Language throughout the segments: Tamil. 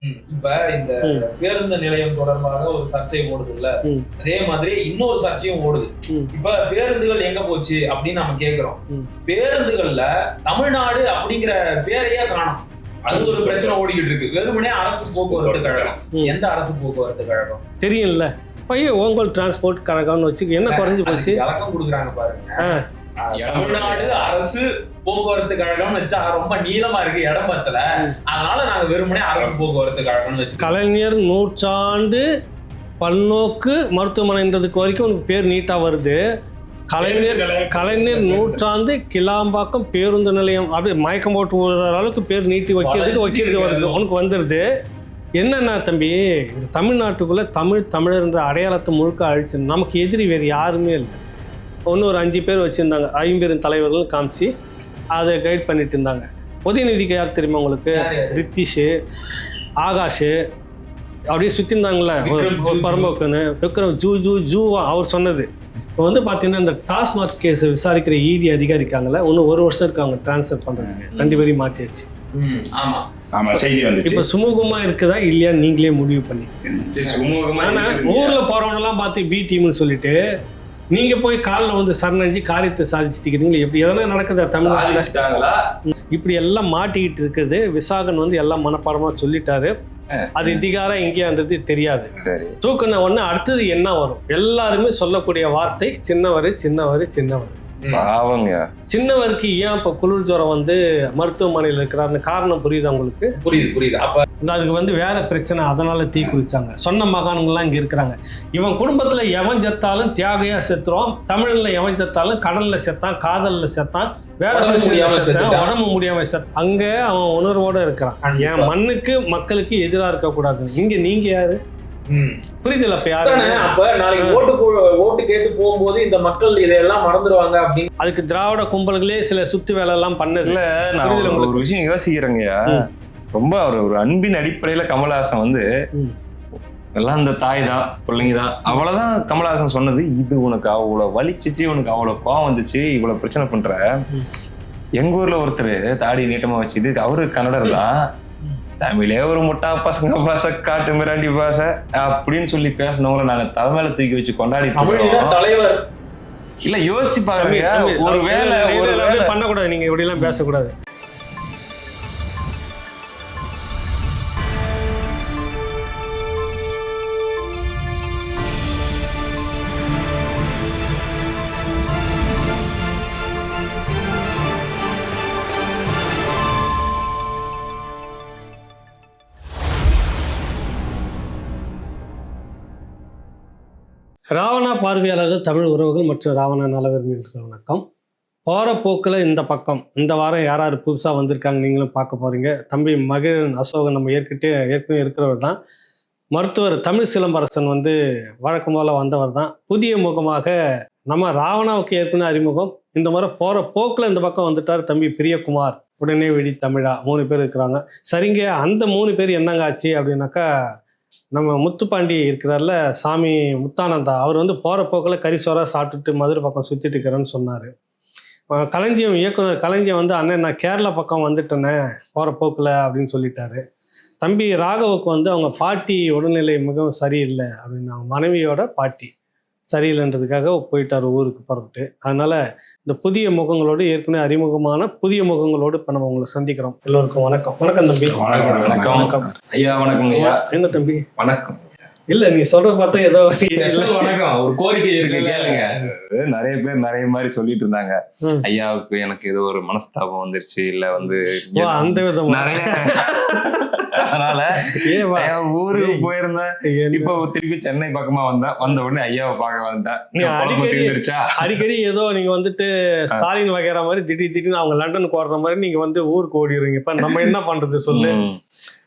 இப்ப இந்த பேருந்து நிலையம் தொடர்பாக ஒரு சர்ச்சை ஓடுது இல்ல, அதே மாதிரி இன்னொரு சர்ச்சையும் ஓடுது. இப்ப பேருந்துகள் எங்க போச்சு அப்படின்னு நம்ம கேக்குறோம். பேருந்துகள்ல தமிழ்நாடு அப்படிங்கிற பேரையே காணோம். அது ஒரு பிரச்சனை ஓடிக்கிட்டு இருக்கு. வெறுமனே அரசு போக்குவரத்து கழகம். எந்த அரசு போக்குவரத்து கழகம் தெரியும்ல, பையன் ஓங்கல் டிரான்ஸ்போர்ட் கழகம்னு வச்சு என்ன குறைஞ்சு போச்சு, விளக்கம் கொடுக்குறாங்க பாருங்க. தமிழ்நாடு அரசு போக்குவரத்து கழகம்னு வச்சா ரொம்ப நீளமா இருக்கு இடம் பத்தல, அதனால நாங்க வெறுமனே அரசு போக்குவரத்து கழகம்னு வச்சு. கலைஞர் நூற்றாண்டு பல்நோக்கு மருத்துவமனைன்றதுக்கு வரைக்கும் உனக்கு பேர் நீட்டா வருது. கலைஞர் நூற்றாண்டு கிளாம்பாக்கம் பேருந்து நிலையம் அப்படி மயக்கம் போட்டு விடுற அளவுக்கு பேர் நீட்டி வைக்கிறதுக்கு வருது, உனக்கு வந்துடுது. என்னன்னா தம்பி, இந்த தமிழ்நாட்டுக்குள்ள தமிழர்ன்ற அடையாளத்தை முழுக்க அழிச்சு நமக்கு எதிரி வேறு யாருமே இல்லை. ஒன்று ஒரு 5 பேர் வச்சுருந்தாங்க, 50 தலைவர்கள் காமிச்சு அதை கைட் பண்ணிட்டு இருந்தாங்க. உதயநிதிக்கு யார் தெரியுமா உங்களுக்கு? ரித்திஷு, ஆகாஷ் அப்படியே சுற்றிருந்தாங்களே பரம்போக்குன்னு விக்ரம் ஜூவா அவர் சொன்னது. இப்போ வந்து பார்த்தீங்கன்னா இந்த டாஸ்மாக் கேஸை விசாரிக்கிற இடி அதிகாரி இருக்காங்களே, இன்னும் 1 வருஷம் இருக்கு அவங்க டிரான்ஸ்ஃபர் பண்ணுறதுக்கு. 2 பேரையும் மாற்றியாச்சு. இப்போ சுமூகமா இருக்குதா இல்லையா நீங்களே முடிவு பண்ணிக்கோங்க. ஆனால் ஊரில் போகிறவனெல்லாம் பார்த்து பி டீம்னு சொல்லிட்டு நீங்க போய் காலில் வந்து சரணடைஞ்சு காரியத்தை சாதிச்சுட்டு எப்படி எதனா நடக்குதா தமிழ்நாட்டில்? இப்படி எல்லாம் மாட்டிக்கிட்டு இருக்குது. விசாகன் வந்து எல்லாம் மனப்பாடமா சொல்லிட்டாரு. அது இதிகாரம் எங்கேயான்றது தெரியாது. தூக்குன உடனே அடுத்தது என்ன வரும்? எல்லாருமே சொல்லக்கூடிய வார்த்தை சின்னவர். சின்னவருக்கு ஏன் இப்ப குளிர் ஜுரம் வந்து மருத்துவமனையில் இருக்கிறாருன்னு காரணம் புரியுது உங்களுக்கு? புரியுது. அப்ப அதுக்கு வந்து வேற பிரச்சனை, அதனால தீ குளிச்சாங்க. சொன்ன மகான்கள்லாம் இங்க இருக்கிறாங்க. இவன் குடும்பத்துல எவன் செத்தாலும் தியாகையா செத்துருவான். தமிழ்ல எவன் செத்தாலும் கடல்ல செத்தான், காதல்ல செத்தான், வேற உடம்பு முடியாம செத்தான். அங்க அவன் உணர்வோட இருக்கிறான். என் மண்ணுக்கு மக்களுக்கு எதிராக இருக்க கூடாது. இங்க நீங்க யாரு? புரியுதுல? அப்ப யாரு? அப்ப நாளைக்கு ஓட்டு கேட்டு போகும்போது இந்த மக்கள் இதெல்லாம் மறந்துடுவாங்க அப்படின்னு அதுக்கு திராவிட கும்பல்களே சில சுத்து வேலை எல்லாம் பண்ணது. இல்ல, நான் ஒரு விஷயம் யோசிக்கிறேங்கய்யா. ரொம்ப ஒரு அன்பின் அடிப்படையில கமலஹாசன் வந்து எல்லாம் இந்த தாய் தான் பிள்ளைங்க தான் அவ்வளவுதான் கமலஹாசன் சொன்னது. இது உனக்கு அவ்வளவு வலிச்சிச்சு, உனக்கு அவ்வளவு கோவம் வந்துச்சு, இவ்வளவு பிரச்சனை பண்ற. எங்க ஊர்ல ஒருத்தர் தாடி நீட்டமா வச்சுட்டு, அவரு கன்னடர் தான், தமிழே ஒரு முட்டா பசங்க பாச காட்டு மிராண்டி பாச அப்படின்னு சொல்லி பேசினவங்கள நாங்க தலைமையில தூக்கி வச்சு கொண்டாடி தலைவர். இல்ல யோசிச்சு பாருங்க, ஒரு வேலை பண்ணக்கூடாது, நீங்க இப்படி எல்லாம் பேசக்கூடாது. ராவணா பார்வையாளர்கள், தமிழ் உறவுகள் மற்றும் ராவணா நலவிரும்பிகளுக்கு வணக்கம். போகிற போக்கில் இந்த பக்கம் இந்த வாரம் யார் புதுசாக வந்திருக்காங்க நீங்களும் பார்க்க போகிறீங்க. தம்பி மகிழன் அசோகன் நம்ம ஏற்கனவே இருக்கிறவர் தான். மருத்துவர் தமிழ் சிலம்பரசன் வந்து வழக்கம் போல் வந்தவர் தான். புதிய முகமாக நம்ம ராவணாவுக்கு ஏற்கனவே அறிமுகம். இந்த முறை போகிற போக்கில் இந்த பக்கம் வந்துட்டார் தம்பி பிரியகுமார். உடனே வெடி தமிழா 3 பேர் இருக்கிறாங்க. சரிங்க, அந்த 3 பேர் என்னங்க ஆச்சு அப்படின்னாக்கா, நம்ம முத்துப்பாண்டி இருக்கிறார்ல, சாமி முத்தானந்தா, அவர் வந்து போகிற போக்கில் கரிசோராக சாப்பிட்டுட்டு மதுரை பக்கம் சுற்றிட்டு இருக்கிறேன்னு சொன்னார். களஞ்சியம் இயக்குனர் களஞ்சியம் வந்து, அண்ணன் நான் கேரளா பக்கம் வந்துட்டேனே போகிற போக்கில் அப்படின்னு சொல்லிட்டாரு. தம்பி ராகவுக்கு வந்து அவங்க பாட்டி உடல்நிலை மிகவும் சரியில்லை அப்படின்னு, அவங்க மனைவியோட பாட்டி சரியில்லைன்றதுக்காக போயிட்டார் ஊருக்கு புறப்பட்டு. அதனால இந்த புதிய முகங்களோடு, ஏற்கனவே அறிமுகமான புதிய முகங்களோடு இப்போ நம்ம உங்களை சந்திக்கிறோம். எல்லோருக்கும் வணக்கம். வணக்கம் தம்பி. வணக்கம் ஐயா. வணக்கம் ஐயா. என்ன தம்பி? வணக்கம். இல்ல நீ சொல்றது பார்த்தா ஏதோ வணக்கம் ஒரு கோரிக்கை இருக்கு கேளுங்க. நிறைய பேர் நிறைய மாதிரி சொல்லிட்டு இருந்தாங்க, ஐயாவுக்கு எனக்கு ஏதோ ஒரு மனஸ்தாபம் வந்துருச்சு, இல்ல வந்து அந்த விதம் நிறைய, அதனால ஊருக்கு போயிருந்தேன். இப்போ திருப்பி சென்னை பக்கமா வந்த உடனே ஐயாவை பார்க்க வந்தேன். அடிக்கடி ஏதோ நீங்க வந்துட்டு ஸ்டாலின் வகைற மாதிரி திடீர்னு அவங்க லண்டனுக்கு ஓடுற மாதிரி நீங்க வந்து ஊருக்கு ஓடிடுறீங்க. இப்ப நம்ம என்ன பண்றது சொல்லு?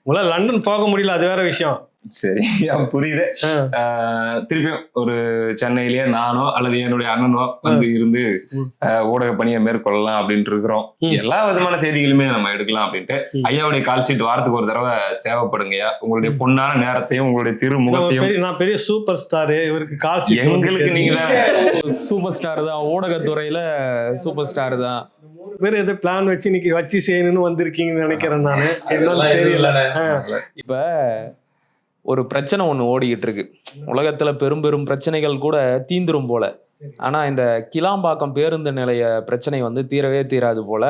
உங்களால லண்டன் போக முடியல, அது வேற விஷயம். சரி, புரியுது. திருப்பியும் ஒரு சென்னையிலேயே நானோ அல்லது என்னுடைய அண்ணனோ வந்து இருந்து ஊடக பணியை மேற்கொள்ளலாம் அப்படின்ட்டு இருக்கிறோம். எல்லா விதமான செய்திகளுமே நம்ம எடுக்கலாம் அப்படின்ட்டு. ஐயாவுடைய கால் ஷீட் வாரத்துக்கு ஒரு தடவை தேவைப்படுங்கய்யா. உங்களுடைய பொன்னான நேரத்தையும் உங்களுடைய திருமுகத்தையும். நான் பெரிய சூப்பர் ஸ்டார், இவருக்கு கால் ஷீட் எங்களுக்கு நீங்க சூப்பர் ஸ்டார் தான், ஊடகத்துறையில சூப்பர் ஸ்டார் தான். பேர் ஏதோ பிளான் வச்சு இன்னைக்கு வச்சு செய்யணும்னு வந்திருக்கீங்கன்னு நினைக்கிறேன் நானு. என்னன்னு தெரியல. இப்ப ஒரு பிரச்சனை ஒண்ணு ஓடிக்கிட்டு இருக்கு உலகத்துல, பெரும் பெரும் பிரச்சனைகள் கூட தீந்துரும் போல. ஆனா இந்த கிளாம்பாக்கம் பேருந்து நிலைய பிரச்சனை வந்து தீரவே தீராது போல.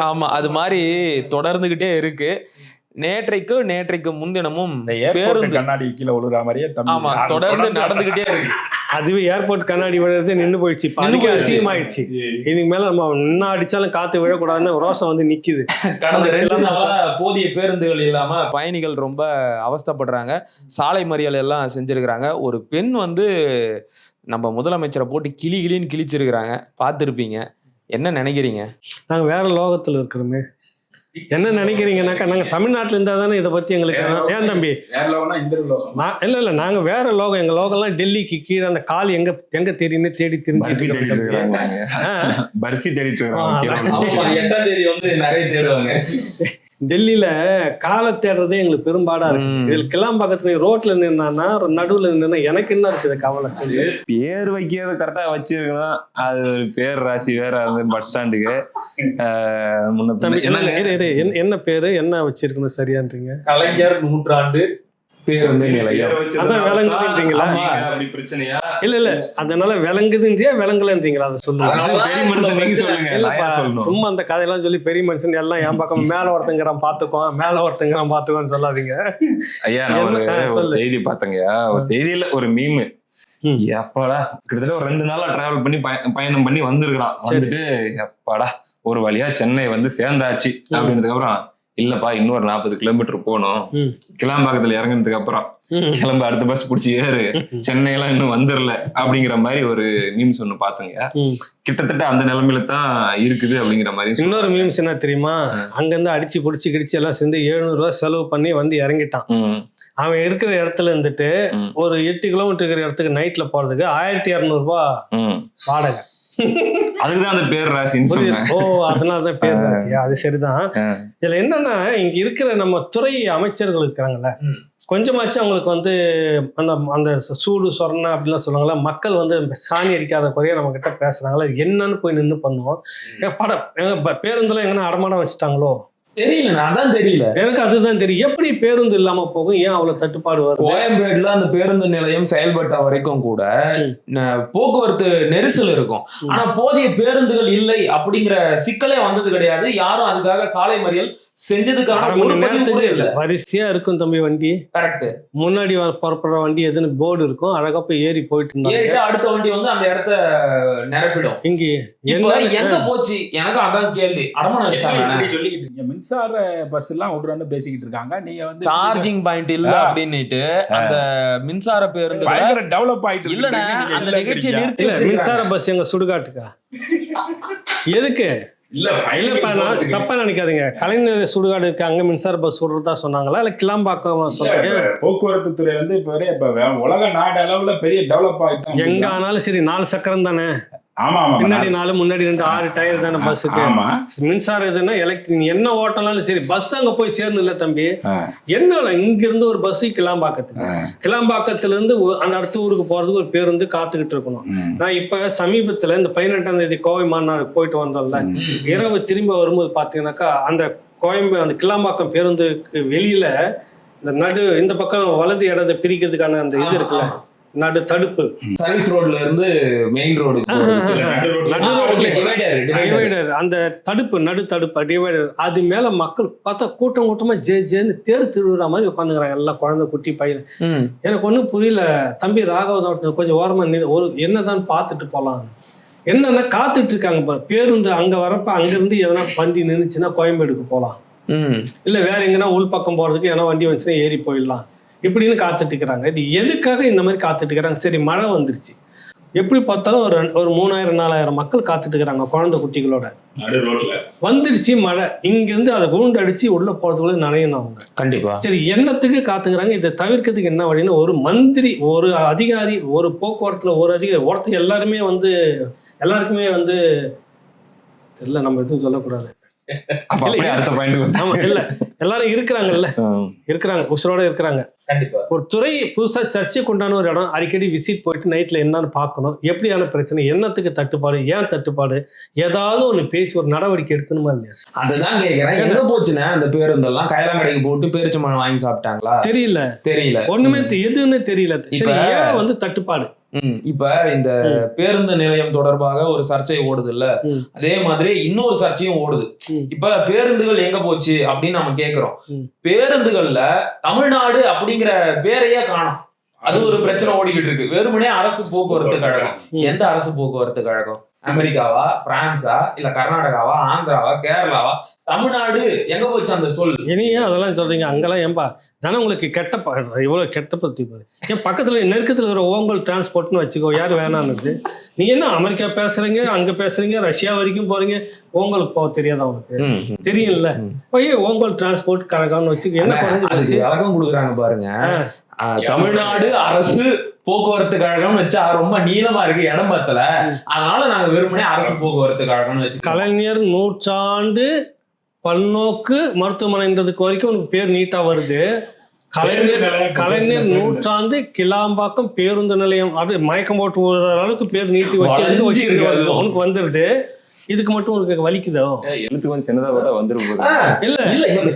ஆமா, அது மாதிரி தொடர்ந்துகிட்டே இருக்கு. நேற்றைக்கு முன்தினமும் பேருந்து கண்ணாடி கீழே விழுற மாதிரியே ஆமா தொடர்ந்து நடந்துகிட்டே இருக்கு. அதுவே ஏர்போர்ட் கண்ணாடி விழுறது நின்று போயிடுச்சு. அதுக்கு அசிங்கமாயிடுச்சு. இதுக்கு மேல நம்ம இன்னும் அடிச்சாலும் காத்து விழக்கூடாதுன்னு ரோசம் வந்து நிக்குது. கடந்த 2 நாளா போதிய பேருந்துகள் இல்லாம பயணிகள் ரொம்ப அவஸ்தைப்படுறாங்க. சாலை மறியல் எல்லாம் செஞ்சிருக்கிறாங்க. ஒரு பெண் வந்து நம்ம முதலமைச்சரை போட்டு கிளின்னு கிழிச்சிருக்கிறாங்க, பார்த்துருப்பீங்க. என்ன நினைக்கிறீங்க? நாங்க வேற லோகத்துல இருக்கிறோமே. என்ன நினைக்கிறீங்கன்னாக்கா, நாங்க தமிழ்நாட்டுல இருந்தா தானே இதை பத்தி எங்களுக்கு. ஏன் தம்பி, இல்ல நாங்க வேற லோகம். எங்க லோகம்லாம் டெல்லிக்கு கீழே அந்த கால் எங்க தெரியுன்னு தேடி தெரிஞ்சுட்டு பர்ஃபி தேடிட்டு நிறைய தேடுவாங்க. டெல்லியில காலை தேடுறதே எங்களுக்கு பெரும்பாடா இருக்கு. இதுல கிளாம்பாக்கத்துல ரோட்ல நின்னா நடுவுல நின்னா எனக்கு என்ன இருக்குது கவலை சொல்லி. பேர் வைக்கிறது கரெக்டா வச்சிருக்கணும். அது பேர் ராசி வேற பஸ் ஸ்டாண்டுக்கு என்ன பேரு என்ன வச்சிருக்கணும் சரியான்றீங்க? கலைஞர் நூற்றாண்டு பேருந்து நிலையம். அதான் விளங்குதுன்றீங்களா? இல்ல அதனால விளங்குதுன்றியா விளங்கலன்றீங்களா? அதை சொல்லுங்க. சும்மா அந்த கதையெல்லாம் சொல்லி பெரிய மனுஷன் எல்லாம் என் பக்கம் மேல ஒருத்தங்கிறான் பாத்துக்கோன்னு சொல்லாதீங்க. ஐயா, நான் ஒரு செய்தி பார்த்தங்கய்யா. ஒரு செய்தியில ஒரு மீம், எப்பாடா கிட்டத்தட்ட ஒரு 2 நாளா டிராவல் பண்ணி பயணம் பண்ணி வந்திருக்கலாம். வந்துட்டு எப்பாடா ஒரு வழியா சென்னை வந்து சேர்ந்தாச்சு அப்படின்றதுக்கு அப்புறம், இல்லப்பா இன்னொரு 40 கிலோமீட்டர் போகணும், கிளாம்பாக்கத்துல இறங்கினதுக்கு அப்புறம் கிளம்ப அடுத்த பஸ் பிடிச்சி ஏறு, சென்னை எல்லாம் இன்னும் வந்துடல அப்படிங்கிற மாதிரி ஒரு மீம்ஸ் ஒண்ணு பாத்துங்க. கிட்டத்தட்ட அந்த நிலைமையில தான் இருக்குது அப்படிங்கிற மாதிரி. இன்னொரு மீம்ஸ் என்ன தெரியுமா? அங்கிருந்து அடிச்சு பிடிச்சி கிடிச்சு எல்லாம் சேர்ந்து 700 ரூபாய் செலவு பண்ணி வந்து இறங்கிட்டான். அவன் இருக்கிற இடத்துல இருந்துட்டு ஒரு 8 கிலோமீட்டர் இருக்கிற இடத்துக்கு நைட்ல போறதுக்கு 1200 ரூபாய் வாடகை. அதுதான் அந்த பேர் ராசின்னு சொன்னேன். ஓ, அதனாலதான் பேர் ராசியா? அது சரிதான். இதுல என்னன்னா, இங்க இருக்கிற நம்ம துறை அமைச்சர்கள் இருக்கிறாங்கல்ல, கொஞ்சமாச்சும் அவங்களுக்கு வந்து அந்த அந்த சூடு சொரணை அப்படின்லாம் சொல்லுவாங்கல்ல, மக்கள் வந்து சாணி அடிக்காத குறைய நம்ம கிட்ட பேசுறாங்களா, என்னன்னு போய் நின்று பண்ணுவோம். பேருந்துல எங்கன்னா அடமானம் வச்சுட்டாங்களோ தெரியல, அதான் தெரியல எனக்கு. அதுதான் தெரியும், எப்படி பேருந்து இல்லாம போகும், ஏன் அவ்வளவு தட்டுப்பாடு வருது? கோயம்பேடுல அந்த பேருந்து நிலையம் செயல்பட்ட வரைக்கும் கூட போக்குவரத்து நெரிசல் இருக்கும். ஆனா போதிய பேருந்துகள் இல்லை அப்படிங்கிற சிக்கலே வந்தது கிடையாது. யாரும் அதுக்காக சாலை மறியல் செஞ்சதுக்காக வரிசையா இருக்கும் தம்பி வண்டி. கரெக்ட். முன்னாடி புறப்படுற வண்டி எதுன்னு போர்டு இருக்கும், அழகா போய் ஏறி போயிட்டு இருந்தாங்க. அடுத்த வண்டி வந்து அந்த இடத்த நிரப்பிடும். இங்க எங்க போச்சு எனக்கு அதான் கேள்வி. சொல்லிக்கிட்டு மின்சார பஸ் எல்லாம் விடுறன்னு பேசிக்கிட்டு இருக்காங்க. நீங்க வந்து சார்ஜிங் பாயிண்ட் இல்ல அப்படின்னுட்டு அந்த மின்சார பேருந்து டெவலப் ஆயிட்டு இல்ல. அந்த நிகழ்ச்சியை நிறுத்தி மின்சார பஸ் எங்க சுடுகாட்டுக்கா எதுக்கு? இல்லப்பா, நான் தப்பா நினைக்காதீங்க. கலைஞர் சுடுகாடு இருக்கு, அங்க மின்சார பஸ் விடுறதா சொன்னாங்களா இல்ல கிளாம்பாக்கம் சொல்றீங்க? போக்குவரத்து துறை வந்து இப்ப உலக நாடு அளவுல பெரிய டெவலப் ஆயிட்டு எங்க ஆனாலும் சரி 4 சக்கரம் தானே. ஆமா, பின்னாடி 4 முன்னாடி 2 6 டயர் தானே பஸ்ஸுக்கு. மின்சாரம் இதுன்னா எலக்ட்ரிக் என்ன ஓட்டனாலும் சரி, பஸ் அங்க போய் சேர்ந்து இல்ல தம்பி. என்ன இங்க இருந்து ஒரு பஸ் கிளாம்பாக்கத்துல இருந்து அந்த அடுத்த ஊருக்கு போறதுக்கு ஒரு பேருந்து காத்துக்கிட்டு இருக்கணும். நான் இப்ப சமீபத்துல இந்த 18ஆம் தேதி கோவை மாநாடு போயிட்டு வந்தோம்ல, இரவு திரும்ப வரும்போது பாத்தீங்கன்னாக்கா அந்த கிளாம்பாக்கம் பேருந்துக்கு வெளியில இந்த பக்கம் வலது இடத்தை பிரிக்கிறதுக்கான அந்த இது இருக்குல்ல, நடு தடுப்பு, சர்வீஸ் ரோட்ல இருந்து மெயின் ரோடு டிவைடர், அந்த தடுப்பு நடு தடுப்பு டிவைடர், அது மேல மக்கள் பார்த்தா கூட்டமா ஜேன்னு தேர் திருவுற மாதிரி உட்காந்துக்கிறாங்க. எல்லாம் குழந்தை குட்டி பையன். எனக்கு ஒன்றும் புரியல. தம்பி ராகவ கொஞ்சம் ஓரமா ஒரு என்னதான் பார்த்துட்டு போலாம். என்னன்னா காத்துட்டு இருக்காங்க பேருந்து. அங்க வரப்ப அங்கிருந்து எதனா வண்டி நின்றுச்சுன்னா கோயம்பேடுக்கு போகலாம், இல்ல வேற எங்கன்னா உள்பக்கம் போறதுக்கு எதனா வண்டி வந்துச்சுன்னா ஏறி போயிடலாம் இப்படின்னு காத்துட்டு இருக்கிறாங்க. இது எதுக்காக இந்த மாதிரி காத்துட்டு இருக்கிறாங்க? சரி, மழை வந்துருச்சு, எப்படி பார்த்தாலும் ஒரு 3000-4000 மக்கள் காத்துட்டு இருக்கிறாங்க குழந்தை குட்டிகளோட. வந்துருச்சு மழை, இங்கிருந்து அதை குண்டு அடிச்சு உள்ள போறதுக்குள்ள நனையணும் அவங்க. கண்டிப்பா. சரி, என்னத்துக்கு காத்துக்கிறாங்க? இதை தவிர்க்கிறதுக்கு என்ன வழின்னு ஒரு மந்திரி, ஒரு அதிகாரி, ஒரு போக்குவரத்துல ஒரு அதிகாரி ஒருத்தர் எல்லாருக்குமே வந்து தெரியல, நம்ம எதுவும் சொல்லக்கூடாது. அப்ப அப்படியே அடுத்த பாயிண்ட். ஆமா இல்ல எல்லாரும் இருக்கிறாங்க உசுரோட இருக்கிறாங்க. கண்டிப்பா ஒரு துறை புதுசா சர்ச்சைக்கு உண்டான ஒரு இடம் அடிக்கடி விசிட் போயிட்டு நைட்ல என்னன்னு பார்க்கணும், எப்படியான பிரச்சனை, என்னத்துக்கு தட்டுப்பாடு, ஏன் தட்டுப்பாடு, ஏதாவது ஒண்ணு பேசி ஒரு நடவடிக்கை எடுக்கணுமா இல்லையா? அதுதான் கேக்குறேன். எங்க போச்சுன்னா அந்த பேருந்தெல்லாம் கைலாங்கடைக்கு போட்டு பேரிச்சம்பழம் வாங்கி சாப்பிட்டாங்களா தெரியல, ஒண்ணுமே எதுன்னு தெரியல. சரி, ஏன் வந்து தட்டுப்பாடு? இப்ப இந்த பேருந்து நிலையம் தொடர்பாக ஒரு சர்ச்சை ஓடுது இல்ல, அதே மாதிரி இன்னொரு சர்ச்சையும் ஓடுது. இப்ப பேருந்துகள் எங்க போச்சு அப்படின்னு நம்ம கேக்குறோம். பேருந்துகள்ல தமிழ்நாடு அப்படிங்கிற பேரையே காணோம். அது ஒரு பிரச்சனை ஓடிக்கிட்டு இருக்கு. வெறுமனே அரசு போக்குவரத்து கழகம். எந்த அரசு போக்குவரத்து கழகம்? அமெரிக்காவா, பிரான்ஸா, இல்ல கர்நாடகாவா, ஆந்திராவா, கேரளாவா? தமிழ்நாடு எங்க போச்சு அந்த சொல்? இனியா அதெல்லாம் சொல்றீங்க? அங்கெல்லாம் ஏன்பா தானே உங்களுக்கு இவ்வளவு கெட்ட பத்தி பாரு. ஏன் பக்கத்துல நெருக்கத்துல இருக்கிற ஓங்கல் டிரான்ஸ்போர்ட்னு வச்சுக்கோ, யாரு வேணான்னு? நீ என்ன அமெரிக்கா பேசுறீங்க, அங்க பேசுறீங்க, ரஷ்யா வரைக்கும் போறீங்க, ஓங்கலுக்கு போக தெரியாதா உனக்கு? தெரியும்ல, போய் ஓங்கல் டிரான்ஸ்போர்ட் கழகம்னு வச்சுக்கோ. என்ன விளக்கம் கொடுக்குறாங்க பாருங்க. தமிழ்நாடு அரசு போக்குவரத்து கழகம் வச்சா ரொம்ப நீளமா இருக்கு இடம் பத்தல, அதனால நாங்க வெறுமனே அரசு போக்குவரத்து கழகம்னு வச்சு. கலைஞர் நூற்றாண்டு பல்நோக்கு மருத்துவமனைன்றதுக்கு வரைக்கும் உனக்கு பேர் நீட்டா வருது. கலைஞர் நூற்றாண்டு கிளாம்பாக்கம் பேருந்து நிலையம் அப்படி மயக்கம் போட்டு அளவுக்கு பேர் நீட்டி வைக்கிறதுக்கு உனக்கு வந்துருது. இதுக்கு மட்டும் உங்களுக்கு வலிக்குதோ? எழுத்துக்கு வந்து சின்னதா வந்துருது. இல்ல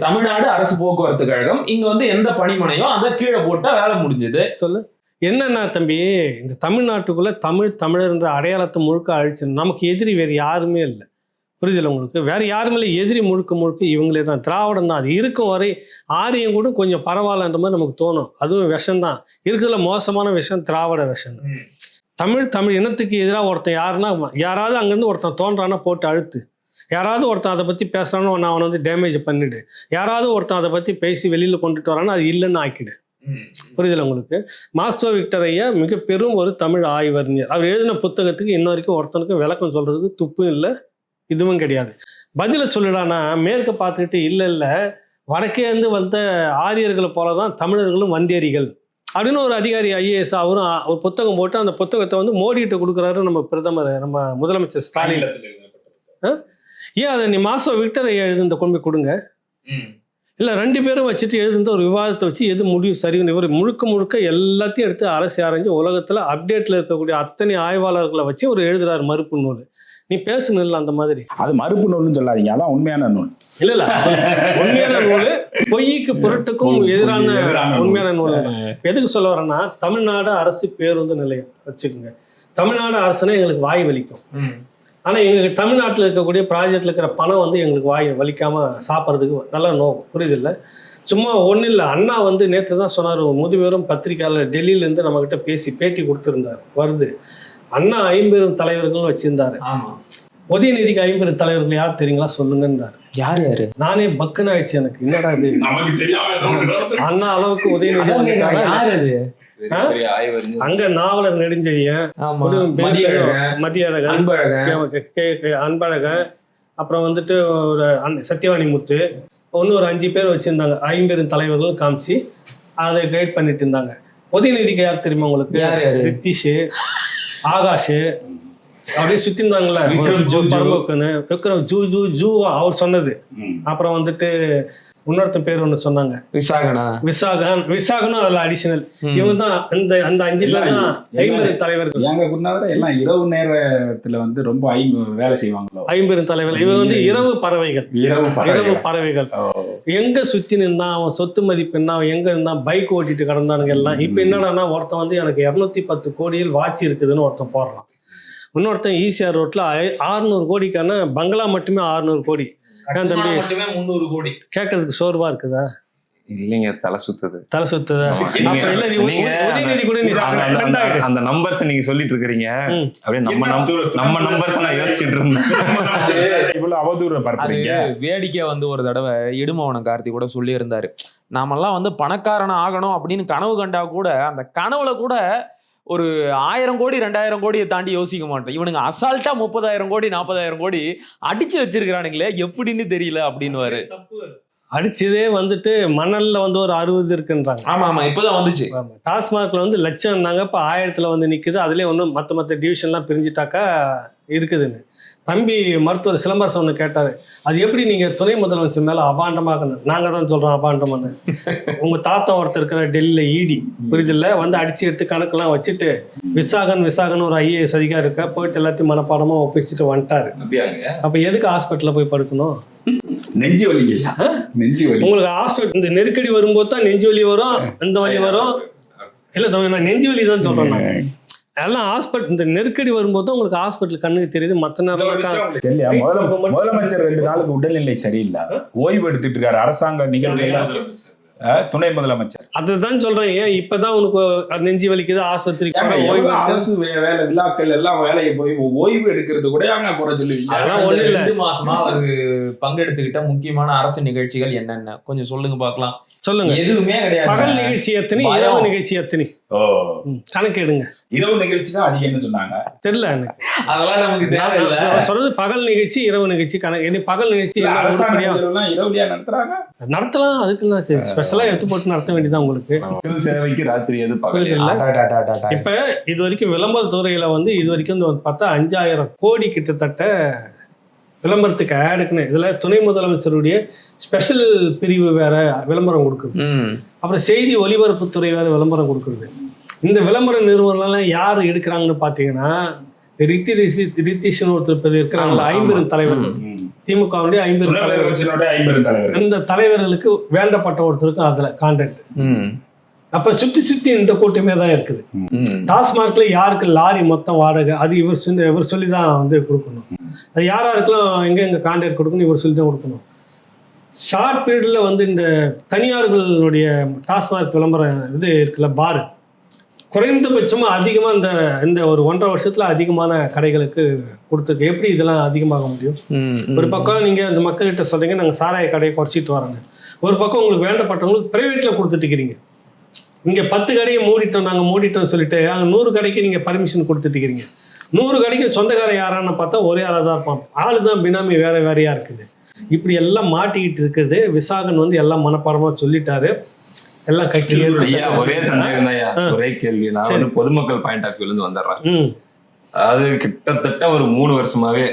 தமிழ்நாடு அரசு போக்குவரத்து கழகம் இங்க வந்து எந்த பணிமனையோ அதை கீழே போட்டா வேலை முடிஞ்சது. சொல்லு என்னன்னா தம்பி, இந்த தமிழ்நாட்டுக்குள்ள தமிழர்ன்ற அடையாளத்தை முழுக்க அழிச்சு நமக்கு எதிரி வேறு யாருமே இல்லை. புரியுதுல உங்களுக்கு? வேற யாருமே இல்லை. எதிரி முழுக்க இவங்களே தான், திராவிடம் தான். அது இருக்கும் வரை ஆரியம் கூட கொஞ்சம் பரவாயில்லன்ற மாதிரி நமக்கு தோணும். அதுவும் விஷம்தான் இருக்கிறதுல மோசமான விஷம், திராவிட விஷம் தான். தமிழ் இனத்துக்கு எதிராக ஒருத்தன் யாருன்னா, யாராவது அங்கேருந்து ஒருத்தன் தோன்றானா போட்டு அழுத்து, யாராவது ஒருத்தன் அதை பற்றி பேசுகிறானோ நான் அவனை வந்து டேமேஜ் பண்ணிவிடு, யாராவது ஒருத்தன் அதை பற்றி பேசி வெளியில் கொண்டுட்டு வரானோ அது இல்லைன்னு ஆக்கிடு. புரியுதுல உங்களுக்கு? மாஸ்டர் விக்டர் ஐயா மிக பெரும் ஒரு தமிழ் ஆய்வறிஞர். அவர் எழுதின புத்தகத்துக்கு இன்ன வரைக்கும் ஒருத்தனுக்கும் விளக்கம் சொல்றதுக்கு துப்பும் இல்லை, இதுவும் கிடையாது. பதில சொல்லிடானா மேற்க பார்த்துக்கிட்டு இல்லை வடக்கே இருந்து வந்த ஆரியர்களை போலதான் தமிழர்களும் வந்தேரிகள் அப்படின்னு ஒரு அதிகாரி ஐஏஎஸ் அவரும் ஒரு புத்தகம் போட்டு அந்த புத்தகத்தை வந்து மோடிகிட்ட கொடுக்குறாரு நம்ம பிரதமர், நம்ம முதலமைச்சர் ஸ்டாலின். ஏன் அதை நீ மாஸ்டர் விக்டர் ஐயா எழுதுந்த கொண்டு போய் கொடுங்க. இல்லை 2 பேரும் வச்சுட்டு எழுதுந்த ஒரு விவாதத்தை வச்சு எது முடிவு சரின்னு இவர் முழுக்க எல்லாத்தையும் எடுத்து அரசு ஆராய்ஞ்சு உலகத்தில் அப்டேட்டில் இருக்கக்கூடிய அத்தனை ஆய்வாளர்களை வச்சு ஒரு எழுதுறாரு மறுப்பு நூல். நீ பேசணும் இல்லை அந்த மாதிரி. அது மறுப்பு நூல்னு சொல்லாதீங்க, அதான் உண்மையான நூல். இல்ல உண்மையான நூல் பொய்க்கு பொருட்டுக்கும் எதிரான உண்மையான நூல். எதுக்கு சொல்ல வரேன்னா, தமிழ்நாடு அரசு பேருந்து நிலையம் வச்சுக்கோங்க. தமிழ்நாடு அரசுனா எங்களுக்கு வாய் வலிக்கும். ஆனால் எங்களுக்கு தமிழ்நாட்டில் இருக்கக்கூடிய ப்ராஜெக்டில் இருக்கிற பணம் வந்து எங்களுக்கு வாய் வலிக்காமல் சாப்பிட்றதுக்கு நல்லா நோக்கம். புரியுது இல்லை? சும்மா ஒன்றும் இல்லை. அண்ணா வந்து நேற்று தான் சொன்னார், முதுபெரும் பத்திரிக்கையாளர் டெல்லியிலேருந்து நம்மக்கிட்ட பேட்டி கொடுத்துருந்தார். வருது அண்ணா 50 தலைவர்கள் வச்சிருந்தாரு. உதயநிதிக்கு 50 தலைவர்கள் யார் தெரியுங்களா சொல்லுங்கன்றாரு. யாரு? நானே பக்குன்னு ஆயிடுச்சு எனக்கு. என்னடா இது அண்ணா அளவுக்கு உதயநிதி. அங்க நாவலர் நெடுஞ்செழியன், மதியழகன், அன்பழகன், அப்புறம் வந்துட்டு ஒரு சத்யவாணி முத்து, ஒரு 5 பேர் வச்சிருந்தாங்க. 50 தலைவர்கள் காமிச்சு அதை கைட் பண்ணிட்டு இருந்தாங்க. உதயநிதிக்கு யார் தெரியுமா உங்களுக்கு? ரித்திஷ், ஆகாஷ் அப்படியே சுத்தி இருந்தாங்கல்ல. விக்ரம் ஜூ அவர் சொன்னது. அப்புறம் வந்துட்டு இன்னொருத்த பேர் ஒண்ணு சொன்னாங்க, விசாகனும் அதுல அடிஷனல். இவங்க தான் அந்த 5 பேர் தான் 50 தலைவர்கள். எங்க குருநாதர் எல்லாம் இரவு நேரத்துல வந்து ரொம்ப வேலை செய்வாங்களோ 50 தலைவர்கள். இவங்க வந்து இரவு பறவைகள். எங்க சுத்தி நின்றான், அவன் சொத்து மதிப்பு என்ன, அவன் எங்க இருந்தான், பைக் ஓட்டிட்டு கிடந்தானுங்க எல்லாம். இப்ப என்னடான்னா ஒருத்தன் வந்து எனக்கு 210 கோடியில் வாட்சி இருக்குதுன்னு ஒருத்தன் போடுறான். இன்னொருத்தன் ஈசிஆர் ரோட்ல 600 கோடிக்கான பங்களா மட்டுமே 600 கோடி. தம்பி 300 கோடி கேட்கறதுக்கு சோர்வா இருக்குதா? இல்லைங்க, தலை சுத்துது. அந்த நம்பர்ஸ் நீங்க சொல்லிட்டு இருக்கீங்க, அப்படியே நம்ம நம்பர்ஸ் நான் யோசிச்சுட்டு இருந்தேன். இவ்வளவு அவதூறு பரப்புறீங்க. வேடிக்கை வந்து ஒரு தடவை இடுமவன கார்த்தி கூட சொல்லி இருந்தாரு, நாமெல்லாம் வந்து பணக்காரன் ஆகணும் அப்படின்னு கனவு கண்டா கூட அந்த கனவுல கூட ஒரு 1000 கோடி 2000 கோடியை தாண்டி யோசிக்க மாட்டோம். இவனுங்க அசால்ட்டா 30,000 கோடி 40,000 கோடி அடிச்சு வச்சிருக்கிறானுங்களே, எப்படின்னு தெரியல அப்படின்னு. அடிச்சதே வந்துட்டு மணல்ல வந்து ஒரு 60 இருக்குன்றாங்க. ஆமா இப்பதான் வந்துச்சு. டாஸ்மார்க்ல வந்து லட்சம்னாங்க, இப்ப 1000த்துல வந்து நிக்குது. அதுலயே ஒன்றும் மத்த டிவிஷன்லாம் பிரிஞ்சுட்டாக்கா இருக்குதுன்னு. தம்பி மருத்துவர் சிலம்பரசன் ஒன்று கேட்டார், அது எப்படி நீங்கள் துணை முதலமைச்சர் மேலே அபாண்டமாக, நாங்கள் தான் சொல்கிறோம் அபாண்டம்னு. உங்கள் தாத்தா ஒருத்தர் இருக்கிற டெல்லியில் இடி புரிதில்ல வந்து அடித்து எடுத்து கணக்கெல்லாம் வச்சுட்டு விசாகன் ஒரு IAS அதிகாரி இருக்க போயிட்டு எல்லாத்தையும் மனப்பாடமாக ஒப்பிச்சுட்டு வந்துட்டாரு. அப்போ எதுக்கு ஹாஸ்பிட்டலில் போய் படுக்கணும்? நெஞ்சு வலி. உங்களுக்கு ஹாஸ்பிட்டல் இந்த நெருக்கடி வரும்போது தான் நெஞ்சு வலி வரும், இந்த வலி வரும். இல்லை தம்பி, நான் நெஞ்சு வலி தான் சொல்கிறேன். நான் எல்லாம் ஹாஸ்பிட்டல் இந்த நெருக்கடி வரும்போது தான் உங்களுக்கு ஹாஸ்பிட்டல் கண்ணுக்கு தெரியுது. மற்ற நேரம் முதலமைச்சர் 2 நாளுக்கு உடல்நிலை சரியில்லை, ஓய்வு எடுத்துட்டு இருக்காரு. அரசாங்க நிகழ்வுகள் துணை முதலமைச்சர் அதுதான் சொல்றேன். ஏன் இப்பதான் உனக்கு நெஞ்சு வலிக்குது ஆஸ்பத்திரிக்கு அரசு வேலை விழாக்கள் எல்லாம் வேலையை போய் ஓய்வு எடுக்கிறது கூட அங்க குறை சொல்லுவீங்க. அதெல்லாம் ஒண்ணு இல்ல. 2 மாசமா அது பங்கெடுத்துக்கிட்ட முக்கியமான அரசு நிகழ்ச்சிகள் என்னென்ன கொஞ்சம் சொல்லுங்க பார்க்கலாம். சொல்லுங்க. எதுவுமே கிடையாது. பகல் நிகழ்ச்சி எத்தனை, இரவு நிகழ்ச்சி எத்தனை கணக்கு எடுங்க. இரவு நிகழ்ச்சி தான் அதிகம்னு சொன்னாங்க. தெரியல எனக்கு, அதெல்லாம் நமக்கு தேவையில்லை. சொல்றது பகல் நிகழ்ச்சி இரவு நிகழ்ச்சி கணக்கு. பகல் நிகழ்ச்சி இரவுலையா நடத்துறாங்க, நடத்தலாம். அதுக்கு ஸ்பெஷலா எடுத்து போட்டு நடத்த வேண்டியதான் உங்களுக்கு. சேவைக்கு ராத்திரி எது பகல். இப்ப இது வரைக்கும் விளம்பர துறையில வந்து இது வரைக்கும் பார்த்தா 5000 கோடி கிட்டத்தட்ட விளம்பரத்துக்கு ஆடுக்குன்னு. இதுல துணை முதலமைச்சருடைய ஸ்பெஷல் பிரிவு வேற விளம்பரம் கொடுக்குது, அப்புறம் செய்தி ஒலிபரப்புத்துறை வேற விளம்பரம் கொடுக்குறது. இந்த விளம்பர நிறுவனம்லாம் யார் எடுக்கிறாங்கன்னு பாத்தீங்கன்னா ரித்திஷன் ஒருத்தர் இருக்கிறாங்களா, 50 தலைவர்கள், திமுகவுடைய 50 தலைவர்கள். இந்த தலைவர்களுக்கு வேண்டப்பட்ட ஒருத்தருக்கும் அதுல கான்டெக்ட். அப்ப சுத்தி இந்த கூட்டமே தான் இருக்குது. டாஸ்மார்க்ல யாருக்கு லாரி மொத்தம் வாடகை அது இவர் சொல்லி தான் வந்து கொடுக்கணும். அது யாருக்கெல்லாம் எங்க கான்ட்ராக்ட் கொடுக்கணும் இவர் சொல்லி தான் கொடுக்கணும். ஷார்ட் பீரியட்ல வந்து இந்த தனியார்களுடைய டாஸ்மார்க் விளம்பரம் இது இருக்குல்ல, பாரு, குறைந்தபட்சமா அதிகமா இந்த ஒரு 1.5 வருஷத்துல அதிகமான கடைகளுக்கு கொடுத்துருக்கு. எப்படி இதெல்லாம் அதிகமாக முடியும்? ஒரு பக்கம் நீங்க அந்த மக்கள்கிட்ட சொல்றீங்க நாங்க சாராய கடையை குறைச்சிட்டு வரோங்க, ஒரு பக்கம் உங்களுக்கு வேண்டப்பட்டவங்களுக்கு பிரைவேட்ல கொடுத்துட்டு இருக்கிறீங்க. இங்க 10 கடையை நாங்கள் மூடிட்டோம் சொல்லிட்டு அங்கே 100 கடைக்கு நீங்கள் பர்மிஷன் கொடுத்துட்டுக்கிறீங்க. 100 கடைக்கு சொந்தக்காரன் யாரான்னு பார்த்தா ஒரே ஆளாக தான் இருப்பான், ஆளு தான் பினாமி வேறையா இருக்குது. இப்படி எல்லாம் மாட்டிக்கிட்டு இருக்குது. விசாகன் வந்து எல்லாம் மனப்பாடமாக சொல்லிட்டாரு, எல்லாம் கட்டி. ஒரே சந்தேகம் தான், ஒரே கேள்வி. நான் வந்து பொதுமக்கள் பாயிண்ட் ஆஃப் வியூல இருந்து வந்துடுறேன். அதாவது கிட்டத்தட்ட ஒரு 3 வருஷமாவே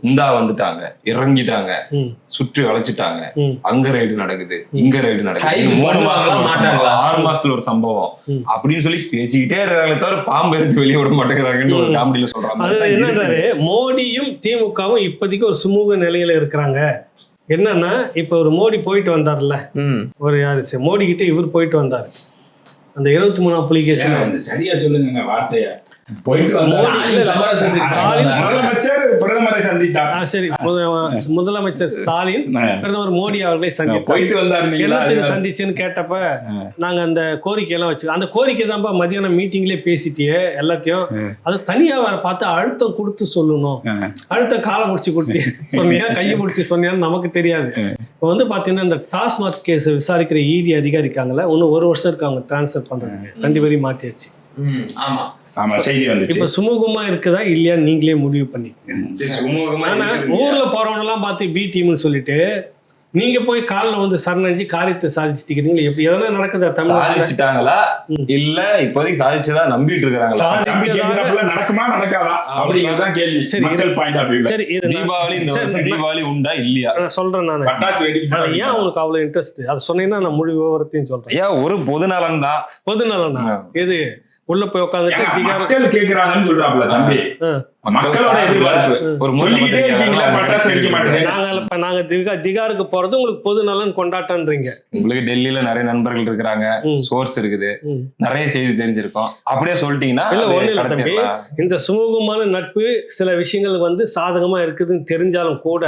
இந்தா வந்துட்டாங்க, இறங்கிட்டாங்க, சுற்றி வளைச்சிட்டாங்க, அங்க ரைடு நடக்குது, இங்க ரைடு நடக்குது, 3 மாசத்துல 6 மாசத்துல ஒரு சம்பவம் அப்படின்னு சொல்லி பேசிக்கிட்டே இருக்காங்களே தவிர பாம்பு எடுத்து வெளியே விட மாட்டேங்கிறாங்கன்னு ஒரு காமெடியில சொல்றாங்க. அது என்னன்றாரு, மோடியும் திமுகவும் இப்போதைக்கு ஒரு சுமூக நிலையில இருக்கிறாங்க. என்னன்னா இப்ப ஒரு மோடி போயிட்டு வந்தார்ல, ஒரு யாரு மோடி கிட்ட இவர் போயிட்டு வந்தாரு, அந்த 23ஆம் புலிகேசன். சரியா சொல்லுங்க வார்த்தைய. போயிட்டு பிரதமரை சந்தித்தார். சரி, முதலமைச்சர் ஸ்டாலின் பிரதமர் மோடி அவர்களை சந்தித்தார். சந்திச்சுன்னு கேட்டப்ப நாங்க அந்த கோரிக்கை எல்லாம் வச்சு, அந்த கோரிக்கை தான்ப்பா மதியானம் மீட்டிங்லயே பேசிட்டியே எல்லாத்தையும். அது தனியா வர பார்த்து அழுத்தம் கொடுத்து சொல்லணும். அழுத்தம் காலை முடிச்சு கொடுத்து சொன்னியா, கையை முடிச்சு சொன்னியான்னு நமக்கு தெரியாது. இப்போ வந்து பாத்தீங்கன்னா இந்த டாஸ்மாக் கேஸ் விசாரிக்கிற இடி அதிகாரி இருக்காங்களா, இன்னும் 1 வருஷம் இருக்காங்க டிரான்ஸ்ஃபர் பண்றதுக்கு. 2 பேரையும் மாத்தியாச்சு. இப்ப சுமூகமா இருக்குதா இல்லையா நீங்களே முடிவு பண்ணிக்கங்க. ஆனா ஊர்ல போறவங்க எல்லாம் பார்த்து பி டீம்னு சொல்லிட்டு நீங்க போய் காலில் வந்து சரணடைஞ்சு காரியத்தை சாதிச்சுட்டீங்க. எப்படி எதனா நடக்குதா? சாதிச்சுட்டாங்களா இல்ல இப்போதைக்கு சாதிச்சதா நம்பிட்டு இருக்காங்க? நடக்குமா நடக்காதா அப்படிங்கறதான் கேள்வி. சரி, தீபாவளி உண்டா இல்லையா சொல்றேன் நான். ஏன் உங்களுக்கு அவ்வளவு இன்ட்ரெஸ்ட் அதை சொன்னீங்கன்னா நான் முழு விவரத்தையும் சொல்றேன். ஏன் ஒரு பொதுநலன் தான். பொதுநலனா எது? உள்ள போய் உட்காந்துட்டு மக்கள் கேக்குறாங்கன்னு சொல்றாப்ல தம்பி. மக்களோட எதிர்பார்ப்பு நாங்க திகாருக்கு போறது உங்களுக்கு பொது நலன் கொண்டாட்டன்றீங்க. உங்களுக்கு டெல்லியில நிறைய நண்பர்கள் இருக்கிறாங்க, சோர்ஸ் இருக்குது, நிறைய செய்தி தெரிஞ்சிருக்கோம். அப்படியே சொல்லிட்டீங்கன்னா இல்ல ஒண்ணு இல்ல தம்பி, இந்த சுமூகமான நட்பு சில விஷயங்கள் வந்து சாதகமா இருக்குதுன்னு தெரிஞ்சாலும் கூட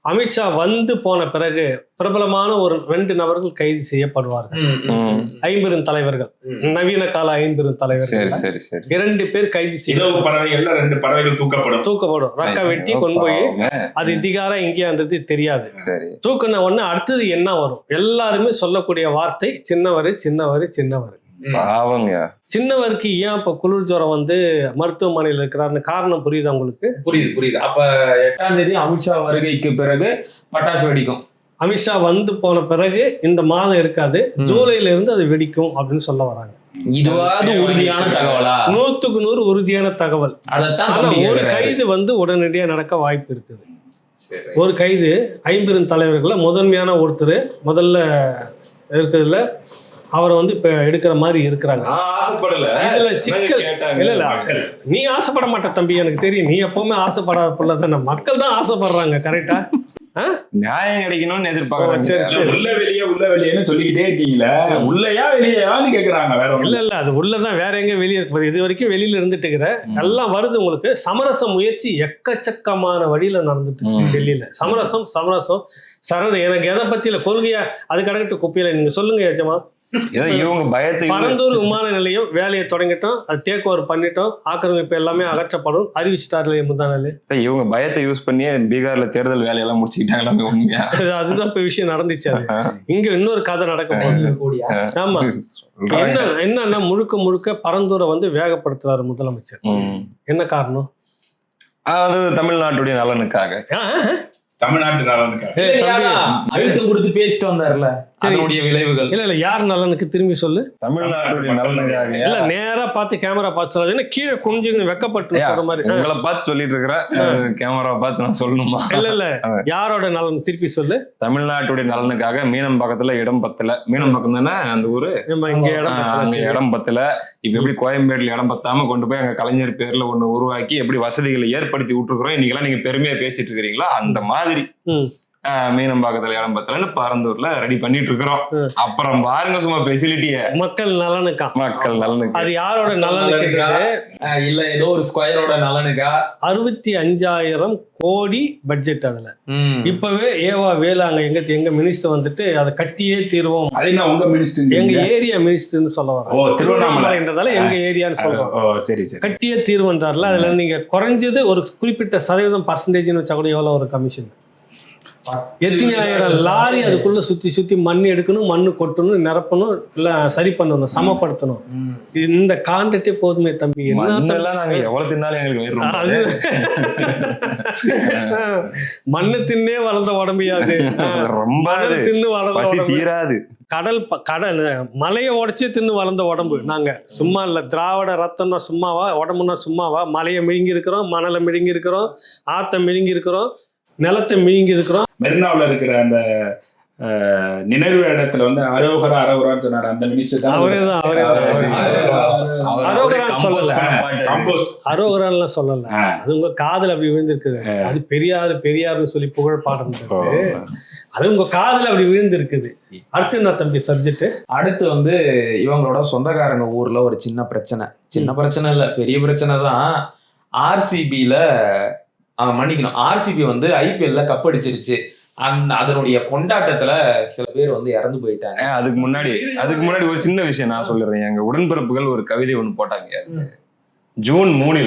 அமித்ஷா வந்து போன பிறகு பிரபலமான ஒரு 2 நபர்கள் கைது செய்யப்படுவார்கள். 50 தலைவர்கள், நவீன கால 50 தலைவர்கள், 2 பேர் கைது செய்யப்படும். 2 பறவைகள் தூக்கப்படும். ரக்க வெட்டி கொண்டு போய் அது அதிகாரம் எங்கேயான்றது தெரியாது. தூக்குன உடனே அடுத்தது என்ன வரும்? எல்லாருமே சொல்லக்கூடிய வார்த்தை சின்னவர் சின்னவர் சின்னவர். சின்னவருக்கு ஏன் இப்ப குளிர் ஜுரம் வந்து மருத்துவமனையில் இருக்கிறாருன்னு காரணம் புரியுதா உங்களுக்கு? புரியுது. அப்ப 8ஆம் தேதி அமித்ஷா வருகைக்கு பிறகு பட்டாசு வெடிக்கும். அமித்ஷா வந்து போன பிறகு இந்த மாதம் இருக்காது, ஜூலைல இருந்து அது வெடிக்கும் அப்படின்னு சொல்ல வராங்க. இதுவாது உறுதியான தகவலா? 100க்கு 100 உறுதியான தகவல். ஆனா ஒரு கைது வந்து உடனடியா நடக்க வாய்ப்பு இருக்குது. ஒரு கைது 50 தலைவர்கள முதன்மையான ஒருத்தர் முதல்ல இருக்கிறதுல அவரை வந்து இப்ப எடுக்கிற மாதிரி இருக்கிறாங்க. இதுல சிக்கல் இல்ல, நீ ஆசைப்பட மாட்ட தம்பி, எனக்கு தெரியும். நீ எப்பவுமே ஆசைப்படாத பிள்ளை தானே. மக்கள் தான் ஆசைப்படுறாங்க. கரெக்டா? நியாயம் கிடைக்கணும்னு எதிர்பார்க்கறாங்க. உள்ள வெளியேன்னு சொல்லிக்கிட்டே இருக்கீங்களா? உள்ளயா வெளியான்னு கேக்குறாங்க. வேற இல்ல அது உள்ளதான், வேற எங்க வெளியே இருக்கு? இது வரைக்கும் வெளியில இருந்துட்டு இருக்கிற எல்லாம் வருது. உங்களுக்கு சமரச முயற்சி எக்கச்சக்கமான வழியில நடந்துட்டு இருக்கு டெல்லியில. சமரசம் சரண். எனக்கு எதை பத்தி இல்ல, கொள்கையா அது கடக்கிட்டு குப்பையில. நீங்க சொல்லுங்க ஏஜமா. பரந்தூர் விமான நிலையம் வேலையை தொடங்கிட்டோம், அது டேக் ஓவர் பண்ணிட்டோம், ஆக்கிரமிப்பு எல்லாமே அகற்றப்படும் அறிவிச்சிட்டாரு முந்தானால. இவங்க பயத்தை யூஸ் பண்ணி பீகார்ல தேர்தல் வேலையெல்லாம் முடிச்சுக்கிட்டாங்க. உண்மையா அதுதான் இப்ப விஷயம் நடந்துச்சு. அது இங்க இன்னொரு கதை நடக்க போகுது. ஆமா, என்னன்னா முழுக்க பரந்தூரை வந்து வேகப்படுத்துறாரு முதலமைச்சர். என்ன காரணம்? அது தமிழ்நாட்டுடைய நலனுக்காக. தமிழ்நாட்டு நலனுக்காக அழுத்தம் கொடுத்து பேசிட்டு வந்தாருல, அதனுடைய விளைவுகள். இல்ல யார் நலனுக்கு? திரும்பி சொல்லு. தமிழ்நாட்டுடைய நலனுக்காக. இல்ல நேரா பார்த்து கேமரா பார்த்து சொல்லாது. என்ன கீழே குனிஞ்சுன்னு வெக்கப்பட்டு சொல்ற மாதிரி உங்களை பார்த்து சொல்லிட்டு இருக்கிறேன். கேமரா பார்த்து நான் சொல்லணுமா? இல்ல யாரோட நலன் திருப்பி சொல்லு. தமிழ்நாட்டுடைய நலனுக்காக மீனம்பாக்கத்துல இடம் பத்தல. மீனம்பாக்கம் தானே அந்த ஊரு. இங்க இடம் பத்தல. இப்ப எப்படி கோயம்பேடுல இடம் பத்தாம கொண்டு போய் அங்க கலைஞர் பேர்ல ஒண்ணு உருவாக்கி எப்படி வசதிகளை ஏற்படுத்தி விட்டுருக்கிறோம். இன்னைக்கெல்லாம் நீங்க பெருமையா பேசிட்டு இருக்கிறீங்களா? அந்த மாதிரி மீனம்பாக்கத்துல இடம் பத்தலன்னு பரந்தூர்ல ரெடி பண்ணிட்டு இருக்கிறோம். அப்புறம் பாருங்க சும்மா ஃபெசிலிட்டிய. மக்கள் நலனுக்கா? மக்கள் நலனுக்கு. அது யாரோட நலனுக்கு? இல்ல ஏதோ ஒரு ஸ்கொயரோட நலனுக்கா? 65,000 கோடி பட்ஜெட் அதுல. இப்பவே ஏவா வேலாங்க எங்க மினிஸ்டர் வந்துட்டு அதை கட்டியே தீர்வோம். உங்க மினிஸ்டர் எங்க ஏரியா மினிஸ்டர்னு சொல்ல வரோம். திருவண்ணாமலைன்றதால எங்க ஏரியான்னு சொல்றோம். கட்டியே தீர்வுன்றார்ல. அதுல நீங்க குறைஞ்சது ஒரு குறிப்பிட்ட சதவீதம் பர்சன்டேஜ்னு வச்சா கூட எவ்வளவு ஒரு கமிஷன்? எத்தனை ஆயிரம் லாரி அதுக்குள்ள சுத்தி மண் எடுக்கணும், மண்ணு கொட்டணும், நிரப்பணும், இல்ல சரி பண்ணணும், சமப்படுத்தணும். இந்த கான்ட்ராக்டே போதுமே தம்பி. எவ்வளவு தின்னாலும் எங்களுக்கு மண்ணு தின்னே வளர்ந்த உடம்பியாது, ரொம்ப தின்னு வளர்ந்த தீராது. கடல் மலையை உடைச்சு தின்னு வளர்ந்த உடம்பு நாங்க. சும்மா இல்ல, திராவிட ரத்தம்னா சும்மாவா? உடம்புனா சும்மாவா? மலையை மிழுங்கி இருக்கிறோம், மணலை மிழுங்கி இருக்கிறோம், ஆத்த மிழுங்கி இருக்கிறோம், நிலத்தை மிழுங்கி இருக்கிறோம். மெரினாவில் இருக்கிற அந்த நினைவு இடத்துல வந்து அரோகரான்னு சொன்னார் அந்த மினிஸ்டர் தான். அரோகரான்னு சொல்லல. அது உங்க காதல் அப்படி விழுந்திருக்குது. அது பெரியாருன்னு சொல்லி புகழ் பாடம் அது உங்க காதல் அப்படி விழுந்திருக்குது. அடுத்து என்ன தம்பி சப்ஜெக்ட்? அடுத்து வந்து இவங்களோட சொந்தக்காரங்க ஊர்ல ஒரு சின்ன பிரச்சனை இல்ல, பெரிய பிரச்சனை தான். ஆர்சிபில மன்னிக்கணும், ஆர்சிபி வந்து ஐபிஎல்ல கப் அடிச்சிருச்சு. அதனுடைய கொண்டாட்டத்துல சில பேர் வந்து இறந்து போயிட்டாங்க. அதுக்கு முன்னாடி ஒரு சின்ன விஷயம் நான் சொல்லிடுறேன். எங்க உடன்பிறப்புகள் ஒரு கவிதை ஒண்ணு போட்டாங்க. ஜூன் 3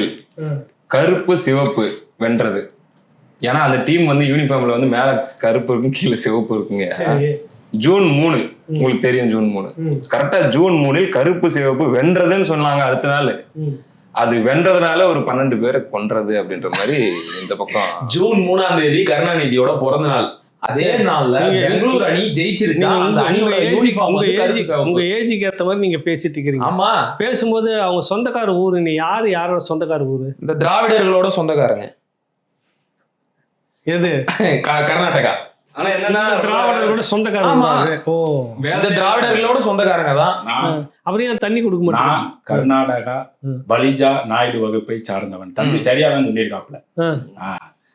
கருப்பு சிவப்பு வென்றது. ஏன்னா அந்த டீம் வந்து யூனிஃபார்ம்ல வந்து மேல கருப்பு இருக்கும், கீழே சிவப்பு இருக்குங்க. ஜூன் 3 உங்களுக்கு தெரியும். ஜூன் 3 கரெக்டா ஜூன் 3 கருப்பு சிவப்பு வென்றதுன்னு சொன்னாங்க. அடுத்த நாள் அது வென்றதுனால ஒரு 12 பேரை கொன்றது அப்படின்ற மாதிரி இந்த பக்கம். ஜூன் 3 கருணாநிதியோட பிறந்த நாள். அதே நாள்ல பெங்களூர் அணி ஜெயிச்சிருச்சா. அந்த அணியோட உங்க ஏஜுக்கு ஏத்த மாதிரி நீங்க பேசிட்டு இருக்கீங்க. ஆமா, பேசும்போது அவங்க சொந்தக்கார ஊரு. நீ யாரோட சொந்தக்கார ஊரு? இந்த திராவிடர்களோட சொந்தக்காரங்க. எது? கர்நாடகா. ஆனா என்னன்னா திராவிடர்களோட சொந்தக்காரங்க. திராவிடர்களோட சொந்தக்காரங்க தான். அப்படியே தண்ணி கொடுக்க மாட்டான். கர்நாடகா பலிஜா நாயுடு வகுப்பை சார்ந்தவன். தம்பி சரியா தான் சொல்லியிருக்காப்ல.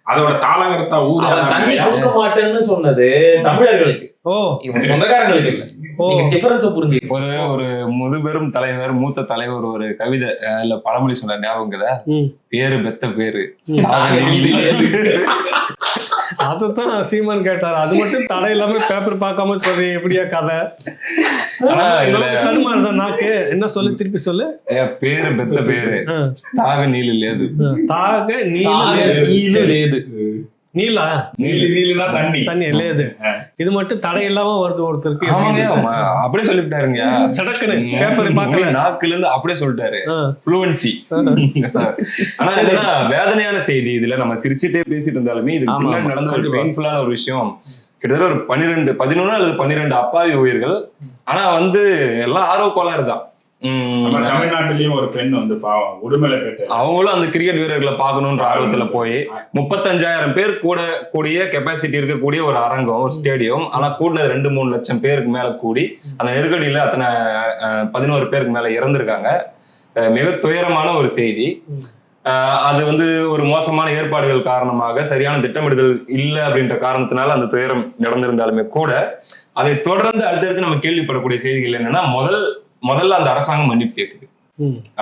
அதோட தாளகர்த்தா ஊர் தண்ணி கொடுக்க மாட்டேன்னு சொன்னது தமிழர்களுக்கு. இவங்க சொந்தக்காரங்களுக்கு இல்ல. ஒரு முதுபெரும் தலைவர், மூத்த தலைவர் ஒரு கவிதை இல்ல பழமொழி சொன்னார், ஞாபகம்தா? பேரு பெத்த பேரு. அதுதான் சீமான் கேட்டாரு. அது மட்டும் தடை இல்லாம பேப்பர் பார்க்காம சொல்றீங்க, எப்படியா கதை? தடுமாறுதான் நாக்கு. என்ன சொல்லு, திருப்பி சொல்லு. பேரு பெத்த பேரு, தாக நீலு லேது. தாக நீலு லேது. நீலா நீலா தண்ணி லேது. இது மட்டும் தடை இல்லாம வருது ஒருத்தருக்கு. அப்படியே சொல்லிவிட்டாருங்க. சடக்குன்னு பேப்பர் பார்க்கல, நாக்குல இருந்து அப்படியே சொல்லிட்டாரு. ஃப்ளூவன்சி. ஆனா என்னன்னா வேதனையான செய்தி. இதுல நம்ம சிரிச்சுட்டே பேசிட்டு இருந்தாலுமே இது நடந்த ஒரு பெயின்ஃபுல்லான ஒரு விஷயம். கிட்டத்தட்ட ஒரு 11 அல்லது 12 அப்பாவி உயிர்கள். ஆனா வந்து எல்லாம் ஆர்வ கோளாறு தான். நம்ம தமிழ்நாட்டிலயும் ஒரு பெண் வந்து பாவம் உடுமலைப்பேட்டை, அவங்களும் அந்த கிரிக்கெட் வீரர்களை பார்க்கணுன்ற ஆர்வத்துல போய் 35,000 பேர் கூடிய கெப்பாசிட்டி இருக்கக்கூடிய ஒரு அரங்கம், ஒரு ஸ்டேடியம். ஆனா கூடினது 2-3 லட்சம் பேருக்கு மேல கூடி அந்த நெருக்கடியில அத்தனை 11 பேருக்கு மேல இறந்திருக்காங்க. மிக துயரமான ஒரு செய்தி. அது வந்து ஒரு மோசமான ஏற்பாடுகள் காரணமாக, சரியான திட்டமிடுதல் இல்லை அப்படின்ற காரணத்தினால அந்த துயரம் நடந்திருந்தாலுமே கூட, அதை தொடர்ந்து அடுத்தடுத்து நம்ம கேள்விப்படக்கூடிய செய்திகள் என்னன்னா, முதல்ல அந்த அரசாங்கம் மன்னிப்பு கேட்குது.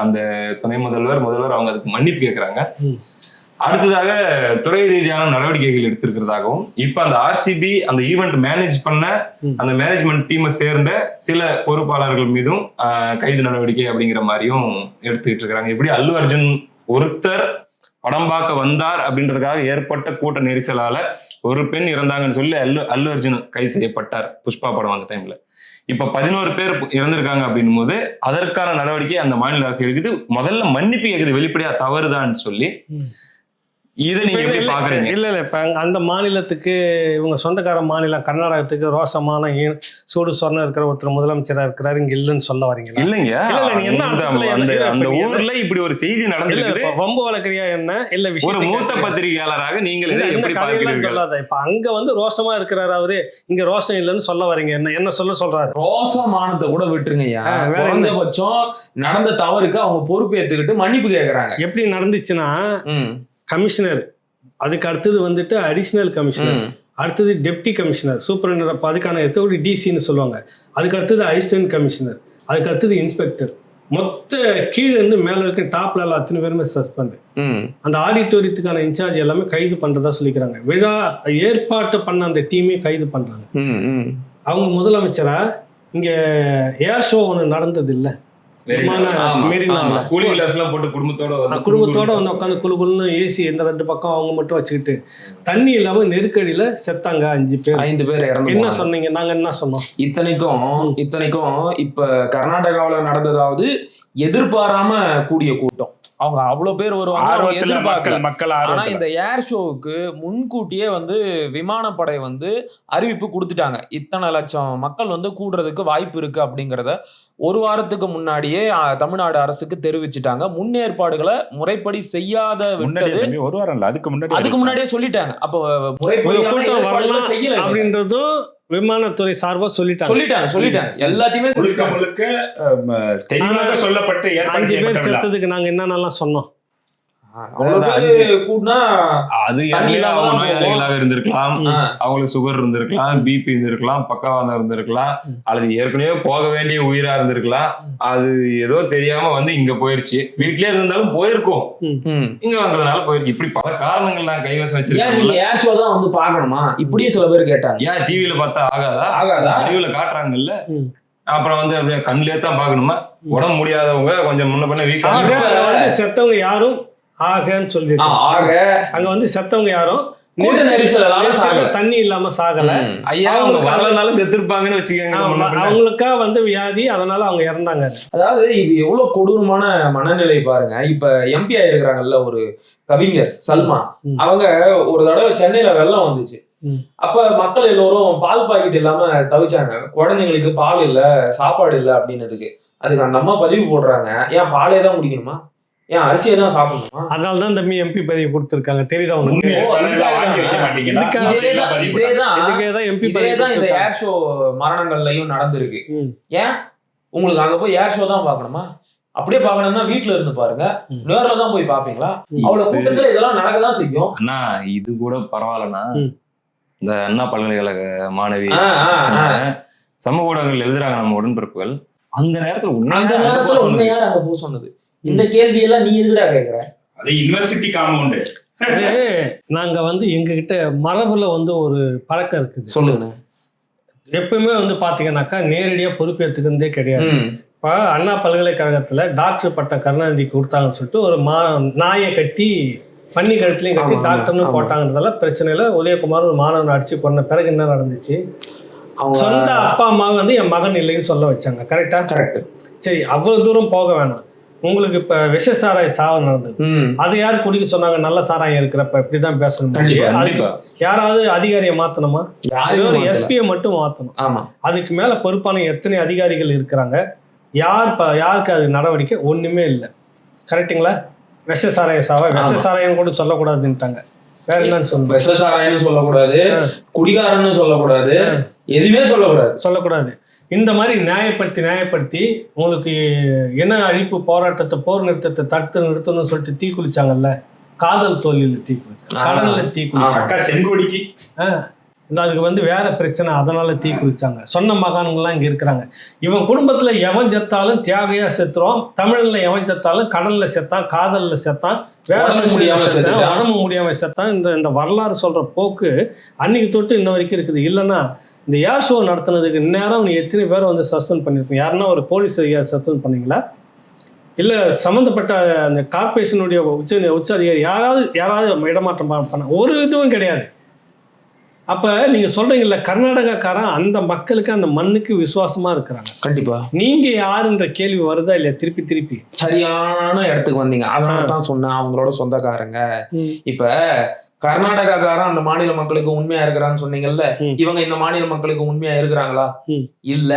அந்த துணை முதல்வர் அவங்க அதுக்கு மன்னிப்பு கேட்கிறாங்க. அடுத்ததாக துறை ரீதியான நடவடிக்கைகள் எடுத்திருக்கிறதாகவும், இப்ப அந்த ஆர்சிபி அந்த ஈவெண்ட் மேனேஜ் பண்ண அந்த மேனேஜ்மெண்ட் டீமை சேர்ந்த சில பொறுப்பாளர்கள் மீதும் கைது நடவடிக்கை அப்படிங்கிற மாதிரியும் எடுத்துக்கிட்டு இருக்காங்க. இப்படி அல்லு அர்ஜுன் ஒருத்தர் படம் பார்க்க வந்தார் அப்படின்றதுக்காக ஏற்பட்ட கூட்ட நெரிசலால ஒரு பெண் இறந்தாங்கன்னு சொல்லி அல்லு அர்ஜுன் கைது செய்யப்பட்டார் புஷ்பா படம் வந்த டைம்ல. இப்ப 11 பேர் இறந்திருக்காங்க அப்படின்னும் போது அதற்கான நடவடிக்கை அந்த மாநில அரசு எடுக்குது. முதல்ல மன்னிப்பு கேக்குது, வெளிப்படையா தவறுதான்னு சொல்லி. இதை நீங்க எப்படி பாக்குறீங்க? இல்ல இப்ப அந்த மாநிலத்துக்கு இவங்க சொந்தக்கார மாநிலம் கர்நாடகத்துக்கு ரோசமான சூடு சொர்ணம் இருக்கிற ஒருத்தர் முதலமைச்சரா இருக்கிறாரு, இங்க இல்லைன்னு சொல்ல வரீங்க? இல்லைங்க, அந்த ஊர்ல இப்படி ஒரு செய்தி நடந்தது. ரொம்ப வழக்கறியா என்ன இல்ல விஷயம் ஒரு மூத்த பத்திரிகையாளராக நீங்கள் சொல்லாத. இப்ப அங்க வந்து ரோசமா இருக்கிறாரு அவரு, இங்க ரோசம் இல்லைன்னு சொல்ல வரீங்க? என்ன சொல்றாரு? ரோசமானதை கூட விட்டுருங்கய்யா, குறைஞ்சபட்சம் நடந்த தவறுக்கு அவங்க பொறுப்பேற்றுக்கிட்டு மன்னிப்பு கேட்கறாங்க. எப்படி நடந்துச்சுன்னா, கமிஷனர், அதுக்கு அடுத்தது வந்துட்டு அடிஷனல் கமிஷனர், அடுத்தது டெப்டி கமிஷனர், சூப்பரண்டர், அதுக்கான இருக்கக்கூடிய டிசின்னு சொல்லுவாங்க. அதுக்கு அடுத்தது அசிஸ்டன்ட் கமிஷனர், அதுக்கு அடுத்தது இன்ஸ்பெக்டர். மொத்த கீழே இருந்து மேல இருக்க டாப்ல எல்லாம் அத்தனை பேருமே சஸ்பெண்ட். அந்த ஆடிட்டோரியத்துக்கான இன்சார்ஜ் எல்லாமே கைது பண்றதா சொல்லிக்கிறாங்க. விழா ஏற்பாட்டு பண்ண அந்த டீமே கைது பண்றாங்க. அவங்க முதலமைச்சரா இங்க ஏர் ஷோ ஒன்று நடந்தது இல்லை, குடும்பத்தோட வந்து உட்காந்து குழுன்னு ஏசி எந்த 2 பக்கம் அவங்க மட்டும் வச்சுக்கிட்டு தண்ணி இல்லாம நெருக்கடியில செத்தாங்க 5 பேர். என்ன சொன்னீங்க? நாங்க என்ன சொன்னோம்? இத்தனைக்கும் இப்ப கர்நாடகாவில நடந்ததாவது எதிர்பாராம கூடிய கூட்டம். அவங்க அவ்வளவு பேர் வருவாங்க மக்கள். ஆனா இந்த ஏர் ஷோவுக்கு முன்கூட்டியே வந்து விமானப்படை வந்து அறிவிப்பு கொடுத்துட்டாங்க, இத்தனை லட்சம் மக்கள் வந்து கூடுறதுக்கு வாய்ப்பு இருக்கு அப்படிங்கறத ஒரு வாரத்துக்கு முன்னாடியே தமிழ்நாடு அரசுக்கு தெரிவிச்சுட்டாங்க. முன்னேற்பாடுகளை முறைப்படி செய்யாத ஒரு வாரம் இல்ல, அதுக்கு முன்னாடியே சொல்லிட்டாங்க. அப்போ அப்படின்றதும் விமானத்துறை சார்பா சொல்லிட்டாங்க. எல்லாத்தையுமே தெளிவாக சொல்லப்பட்டு 5 பேர் செத்ததுக்கு நாங்க என்னென்னலாம் சொன்னோம்? நோயாளிகளாக இருந்திருக்கலாம், அவங்களுக்கு சுகர் இருந்திருக்கலாம், பிபி இருந்திருக்கலாம், பக்கவாதம் இருந்திருக்கலாம், அல்லது ஏற்கனவே போக வேண்டிய உயிரா இருந்திருக்கலாம். அது ஏதோ தெரியாம வந்து இங்க போயிருச்சு. வீட்லயே இருந்தாலும் போயிருக்கும், இங்க வந்ததுனால போயிருச்சு. இப்படி பல காரணங்கள்லாம் கைவசம் வச்சிருக்கோம். வந்து பாக்கணுமா இப்படியே சில பேர் கேட்டாங்க. ஏன் டிவில பார்த்தா ஆகாதா? டிவில காட்டுறாங்கல்ல, அப்புறம் வந்து அப்படியே கண்ணிலே தான் பாக்கணுமா? உடம்பு முடியாதவங்க கொஞ்சம் முன்ன பண்ண வீட்டுல செத்தவங்க யாரும் ஆகன்னு சொல்லி அங்க வந்து செத்தவங்க யாரும் தண்ணி இல்லாம சாகல, வரலனாலும் செத்துருப்பாங்கன்னு வச்சுக்கோங்க. அவங்களுக்கா வந்து வியாதி, அதனால அவங்க இறந்தாங்க. அதாவது இது எவ்வளவு கொடூரமான மனநிலை பாருங்க. இப்ப எம்பி ஆயிருக்கிறாங்கல்ல ஒரு கவிஞர் சல்மா, அவங்க ஒரு தடவை சென்னையில வெள்ளம் வந்துச்சு. அப்ப மக்கள் எல்லோரும் பால் பாக்கெட் இல்லாம தவிச்சாங்க. குழந்தைங்களுக்கு பால் இல்ல, சாப்பாடு இல்ல அப்படின்னதுக்கு அதுக்கு அந்த அம்மா பதிவு போடுறாங்க, ஏன் பாலே தான் குடிக்கணுமா, ஏன் அரிசியை தான் சாப்பிடணுமா? அதனாலதான் தம்பி எம்பி பதவி கொடுத்திருக்காங்க. தெரியுதா உங்களுக்கு? இந்த ஏர் ஷோ மரணங்கள்லயும் நடந்திருக்கு. ஏன் உங்களுக்கு அங்க போய் ஏர் ஷோ தான் பாக்கணுமா? அப்படியே பாக்கணும்னா வீட்டுல இருந்து பாருங்க, நேர்ல தான் போய் பாப்பீங்களா? அவ்வளவு கூட்டத்துல இதெல்லாம் நடக்கதான் செய்யும். அண்ணா இது கூட பரவாயில்லண்ணா, இந்த அண்ணா பல்கலைக்கழக மாணவி சமூக ஊடகங்கள் எழுதுறாங்க நம்ம உடன்பிறப்புகள், அந்த நேரத்துல உண்மையா அங்க போக சொன்னது. இந்த கேள்வி எல்லாம் நீ எதுடா கேக்குற? அது யுனிவர்சிட்டி காம்பவுண்ட். நாங்க வந்து எங்ககிட்ட மரபுல வந்து ஒரு பழக்கம் இருக்குது. சொல்லுங்க. எப்பவுமே வந்து பாத்தீங்கன்னாக்கா நேரடியா பொறுப்பேற்றுக்கிறதே கிடையாது. இப்போ அண்ணா பல்கலைக்கழகத்துல டாக்டர் பட்டம் கருணாநிதிக்கு கொடுத்தாங்கன்னு சொல்லிட்டு ஒரு நாயை கட்டி பன்னி கழுத்துலையும் கட்டி டாக்டர்னு போட்டாங்கன்றதால பிரச்சனை இல்லை. உதயகுமார் ஒரு மாணவன் அடிச்சு கொண்ட பிறகு என்ன நடந்துச்சு? சொந்த அப்பா அம்மா வந்து என் மகன் இல்லைன்னு சொல்ல வச்சாங்க. கரெக்டா? கரெக்ட். சரி, அவ்வளவு தூரம் போக வேணாம். உங்களுக்கு இப்ப விஷ சாராய சாவு நடந்தது, அது யாரு குடிக்க சொன்னாங்க? நல்ல சாராயம் இருக்கிறப்ப இப்படிதான் பேசணும். அதுக்கு யாராவது அதிகாரியை மாத்தணுமா? ஒரு எஸ்பியை மட்டும் மாத்தணும். அதுக்கு மேல பொறுப்பான எத்தனை அதிகாரிகள் இருக்கிறாங்க? யாருக்கு அது நடவடிக்கை? ஒண்ணுமே இல்லை. கரெக்டுங்களா? விஷ சாராய சாவா விஷ சாராயம் கூட சொல்லக்கூடாதுன்ட்டாங்க. வேற என்னன்னு சொல்லுங்க? விஷ சாராயம்னு சொல்லக்கூடாது, குடிகாரன்னு சொல்லக்கூடாது, எதுவுமே சொல்லக்கூடாது. இந்த மாதிரி நியாயப்படுத்தி உங்களுக்கு என்ன அழிப்பு போராட்டத்தை, போர் நிறுத்தத்தை நிறுத்தணும்னு சொல்லிட்டு தீ குளிச்சாங்கல்ல, காதல் தோல்வியில் தீ குளிச்சாங்க, கடல்ல தீ குளிச்சாங்க, செங்கோடிக்கு அதுக்கு வேற பிரச்சனை, அதனால தீ குளிச்சாங்க. சொன்ன மகான்கள்லாம் இங்க இருக்கிறாங்க. இவன் குடும்பத்துல எவன் செத்தாலும் தியாகையா செத்துருவான். தமிழ்ல எவன் செத்தாலும் கடல்ல செத்தான், காதல்ல செத்தான், வேற உடம்பு முடியாம செத்தான். இந்த வரலாறு சொல்ற போக்கு அன்னைக்கு தொட்டு இன்ன வரைக்கும் இருக்குது. இல்லைன்னா இந்த ஏர் ஷோ நடத்துனதுக்கு நேரம் எத்தனை பேரை சஸ்பெண்ட் பண்ணியிருக்கோம்? யாருன்னா ஒரு போலீஸ் அதிகாரி சஸ்பெண்ட் பண்ணீங்களா? இல்லை சம்மந்தப்பட்ட அந்த கார்பரேஷனுடைய உச்ச அதிகாரி யாராவது இடமாற்றம் பண்ண ஒரு இதுவும் கிடையாது. அப்போ நீங்கள் சொல்கிறீங்கல்ல, கர்நாடகாக்காரன் அந்த மக்களுக்கு அந்த மண்ணுக்கு விசுவாசமாக இருக்கிறாங்க. கண்டிப்பாக. நீங்கள் யாருன்ற கேள்வி வருதா இல்லையா? திருப்பி சரியான இடத்துக்கு வந்தீங்க. அதனால தான் சொன்னேன் அவங்களோட சொந்தக்காரங்க. இப்போ கர்நாடகாக்காரன் அந்த மாநில மக்களுக்கு உண்மையா இருக்கிறான்னு சொன்னீங்கல்ல, இவங்க இந்த மாநில மக்களுக்கு உண்மையா இருக்கிறாங்களா? இல்ல.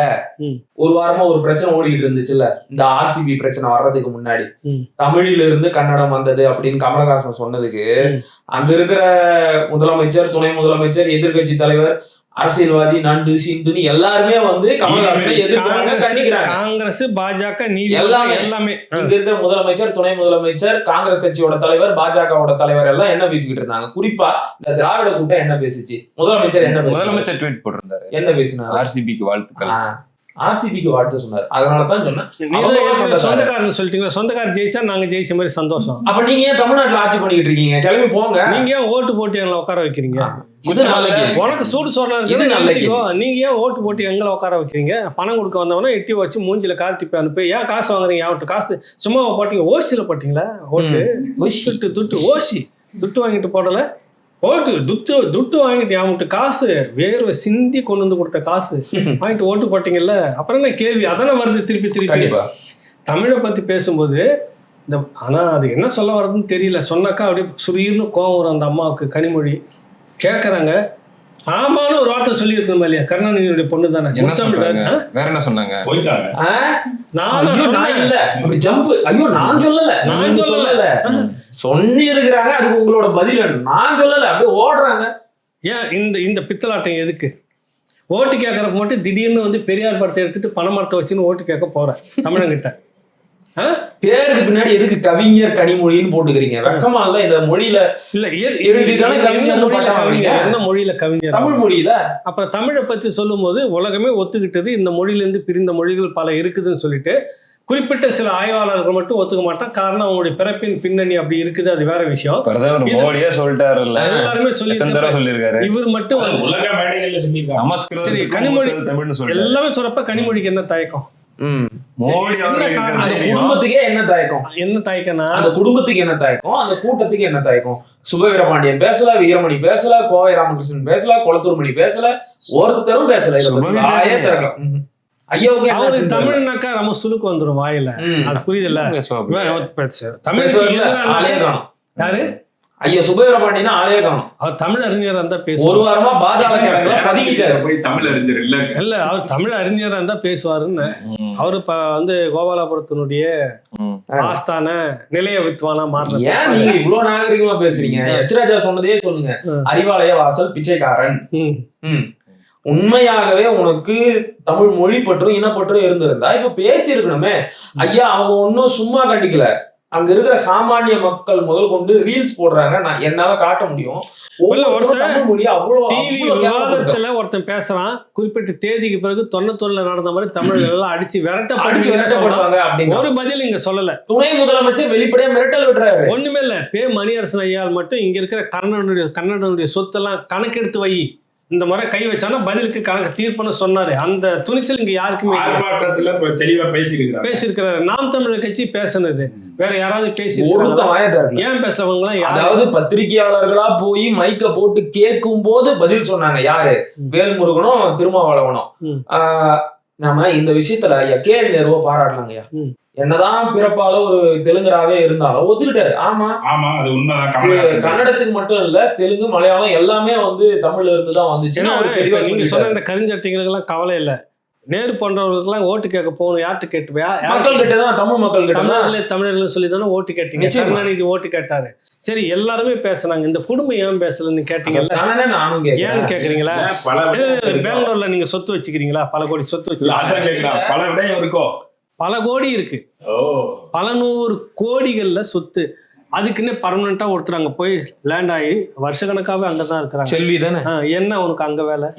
ஒரு வாரமா ஒரு பிரச்சனை ஓடிட்டு இருந்துச்சுல்ல, இந்த ஆர்சிபி பிரச்சனை வர்றதுக்கு முன்னாடி தமிழில இருந்து கன்னடம் வந்தது அப்படின்னு கமலஹாசன் சொன்னதுக்கு அங்க இருக்கிற முதலமைச்சர், துணை முதலமைச்சர், எதிர்கட்சி தலைவர், அரசியல்வாதி, நண்டு சிந்துன்னு எல்லாருமே கமலஹாசனை எதிர்க்கிறாங்க, கண்டிக்கிறாங்க. காங்கிரஸ், பாஜக, எல்லாமே இங்க இருக்கிற முதலமைச்சர், துணை முதலமைச்சர், காங்கிரஸ் கட்சியோட தலைவர், பாஜகவோட தலைவர் எல்லாம் என்ன பேசிக்கிட்டு இருந்தாங்க? குறிப்பா இந்த திராவிட கூட்டம் என்ன பேசிச்சு? முதலமைச்சர் ட்வீட் போட்டிருந்தாரு. என்ன பேசினாரு? ஆர்சிபிக்கு வாழ்த்துக்கள், ஆர்சிபிக்கு வாழ்த்து சொன்னார். அதனாலதான் சொன்னேன். சொந்தக்காரன் சொல்லிட்டீங்களா? சொந்தக்காரர் ஜெயிச்சா நாங்க ஜெயிச்ச மாதிரி சந்தோஷம். அப்ப நீங்க ஏன் தமிழ்நாட்டுல ஆட்சி பண்ணிட்டு இருக்கீங்க? கிளம்பி போங்க. நீங்க ஏன் ஓட்டு போட்டு எங்களை உட்கார வைக்கிறீங்க? உனக்கு சூடு சொல்ல நீங்க ஏன் ஓட்டு போட்டு எங்களை உட்கார வைக்கிறீங்க? பணம் கொடுக்க வந்தவனா எட்டி வச்சு மூஞ்சில கார்த்திப்பை அனுப்பி ஏன் காசு வாங்குறீங்க? அவட்டு காசு சும்மா போட்டீங்க, ஓசியில போட்டீங்களா ஓட்டு? துட்டு வாங்கிட்டு போடல, ஓட்டு துட்டு வாங்கிட்டு அவன்கிட்ட காசு வேர்வை சிந்தி கொண்டு வந்து கொடுத்த காசு வாங்கிட்டு ஓட்டு போட்டீங்கல்ல. அப்புறம் என்ன கேள்வி? அதானே வருது திருப்பி. தமிழை பத்தி பேசும்போது ஆனா அது என்ன சொல்ல வர்றதுன்னு தெரியல. சொன்னாக்கா அப்படியே சுரீர்னு கோவம் வரும் அந்த அம்மாவுக்கு. கனிமொழி கேட்கறாங்க, ஆமான்னு ஒரு வார்த்தை சொல்லி இருக்கணும் இல்லையா? கருணாநிதியுடைய பொண்ணு தானே. வேற என்ன சொன்னாங்க? சொல்லி இருக்கிறாங்க. அதுக்கு உங்களோட பதில் நான் சொல்லல, அப்படியே ஓடுறாங்க. ஏன் இந்த பித்தலாட்டம் எதுக்கு? ஓட்டு கேட்கறப்ப மட்டும் திடீர்னு பெரியார் படத்தை எடுத்துட்டு பணமரத்தை வச்சுன்னு ஓட்டு கேட்க போற தமிழங்கிட்ட. பேருக்கு பின்னாடி எதுக்கு கவிஞர் கனிமொழின்னு போட்டுக்கிறீங்க? வெக்கமா இல்ல? இந்த மொழியில இல்ல என்ன மொழியில கவிஞர்? தமிழ் மொழியில. அப்புறம் தமிழை பத்தி சொல்லும் போது உலகமே ஒத்துக்கிட்டது இந்த மொழியில இருந்து பிரிந்த மொழிகள் பல இருக்குதுன்னு சொல்லிட்டு குறிப்பிட்ட சில ஆய்வாளர்கள் மட்டும் ஒத்துக்க மாட்டான். காரணம் அவங்களுடைய பிறப்பின் பின்னணி அப்படி இருக்குது, அது வேற விஷயம். எல்லாருமே சொல்லியிருக்காரு. இவர் மட்டும் கனிமொழி எல்லாமே சொல்றப்ப கனிமொழிக்கு என்ன தயக்கம்? குடும்பத்துக்கே என்ன தயக்கம்? அந்த குடும்பத்துக்கு என்ன தயக்கம்? அந்த கூட்டத்துக்கு என்ன தயக்கம்? சுபவீரபாண்டியன் பேசல, வீரமணி பேசல, கோவை ராமகிருஷ்ணன் பேசல, கொளத்தூர்மணி பேசல, ஒருத்தரும் பேசல. அவரு தமிழ்னாக்கா நம்ம சுலுக்கு வந்துடும் வாயில. அது புரியுதுல்ல? தமிழ் யாரு? ஐயா சுபவீரபாண்டியன் ஆளே காணும். அவர் தமிழ் அறிஞர் இருந்தா பேசுவார். ஒரு வாரமா பாதாள தமிழ் அறிஞர் இல்ல அவர் தமிழ் அறிஞரா இருந்தா பேசுவாருன்னு. அவரு கோபாலபுரத்தினுடைய ஆஸ்தான நிலைய வித்வானா மாறினது. ஏன் நீங்க இவ்வளவு நாகரிகமா பேசுறீங்க? எச்ராஜா சொன்னதே சொல்லுங்க, அறிவாலய வாசல் பிச்சைக்காரன். உண்மையாகவே உனக்கு தமிழ் மொழி பற்றும் இனப்பற்றும் இருந்திருந்தா இப்ப பேசி இருக்கணுமே. ஐயா அவங்க ஒன்னும் சும்மா கண்டிக்கல. அங்க இருக்கிற சாமானிய மக்கள் முதல் கொண்டு ரீல்ஸ் போடுறாங்க. நான் என்னால காட்ட முடியும். விவாதத்துல ஒருத்தன் பேசுறான், குறிப்பிட்ட தேதிக்கு பிறகு 91 நடந்த மாதிரி தமிழ் எல்லாம் அடிச்சு விரட்டப்படுவாங்க அப்படின்னு ஒரு பதில் இங்க சொல்லல. துணை முதலமைச்சர் வெளிப்படையா மிரட்டல் விடுறாரு. ஒண்ணுமே இல்ல. மணியரசன் ஐயால் மட்டும் இங்க இருக்கிற கன்னடனுடைய சொத்தெல்லாம் கணக்கெடுத்து வை, இந்த முறை கை வச்சானா பதிலுக்கு கணக்கு தீர்ப்புன்னு சொன்னாரு. அந்த துணிச்சல் இங்க யாருக்குமே தெளிவா பேசியிருக்கிறாரு. நாம் தமிழர் கட்சி பேசினது வேற யாராவது பேசியிருக்காங்க? ஏன் பேசுறவங்க எல்லாம் அதாவது பத்திரிகையாளர்களா போய் மைக்க போட்டு கேட்கும் போது பதில் சொன்னாங்க. யாரு? வேல்முருகனும் திருமாவளவனும். நாம இந்த விஷயத்துல கே.எல். நேருவை பாராட்டலாங்கய்யா. என்னதான் பிறப்பால ஒரு தெலுங்கராவே இருந்தாலும் ஒத்துக்கிட்டாரு. ஆமா ஆமா, அது உண்மைதான். கன்னடத்துக்கு மட்டும் இல்ல, தெலுங்கு, மலையாளம் எல்லாமே வந்து தமிழ்ல இருந்து தான் வந்துச்சு. ஏன்னா இப்ப நீங்க சொன்ன இந்த கருஞ்சட்டைகளுக்கெல்லாம் கவலை இல்லை. நேரு போன்றவர்களுக்கெல்லாம் ஓட்டு கேட்க போகணும். யார்கிட்ட கேட்டு மக்கள் கிட்டதான், தமிழ் மக்கள் கிட்ட, தமிழர்கள் சொல்லி தானே ஓட்டு கேட்டீங்க. கருணாநிதி ஓட்டு கேட்டாரு. சரி, எல்லாருமே பேசுனாங்க. இந்த குடும்பம் ஏன் பேசலன்னு கேட்டீங்கல்ல, ஏன்னு கேக்குறீங்களா? பெங்களூர்ல நீங்க சொத்து வச்சுக்கிறீங்களா? பல கோடி சொத்து வச்சுக்கிறீங்களா? பல விடயம் இருக்கோ, பல கோடி இருக்கு, பல 100 கோடிகள்ல சொத்து. அதுக்குன்னே பர்மனண்டா ஒருத்தர் அங்க போய் லேண்ட் ஆகி வருஷக்கணக்காவே அங்கதான் இருக்கிறாங்க. செல்வி தானே. என்ன உனக்கு அங்க வேலை?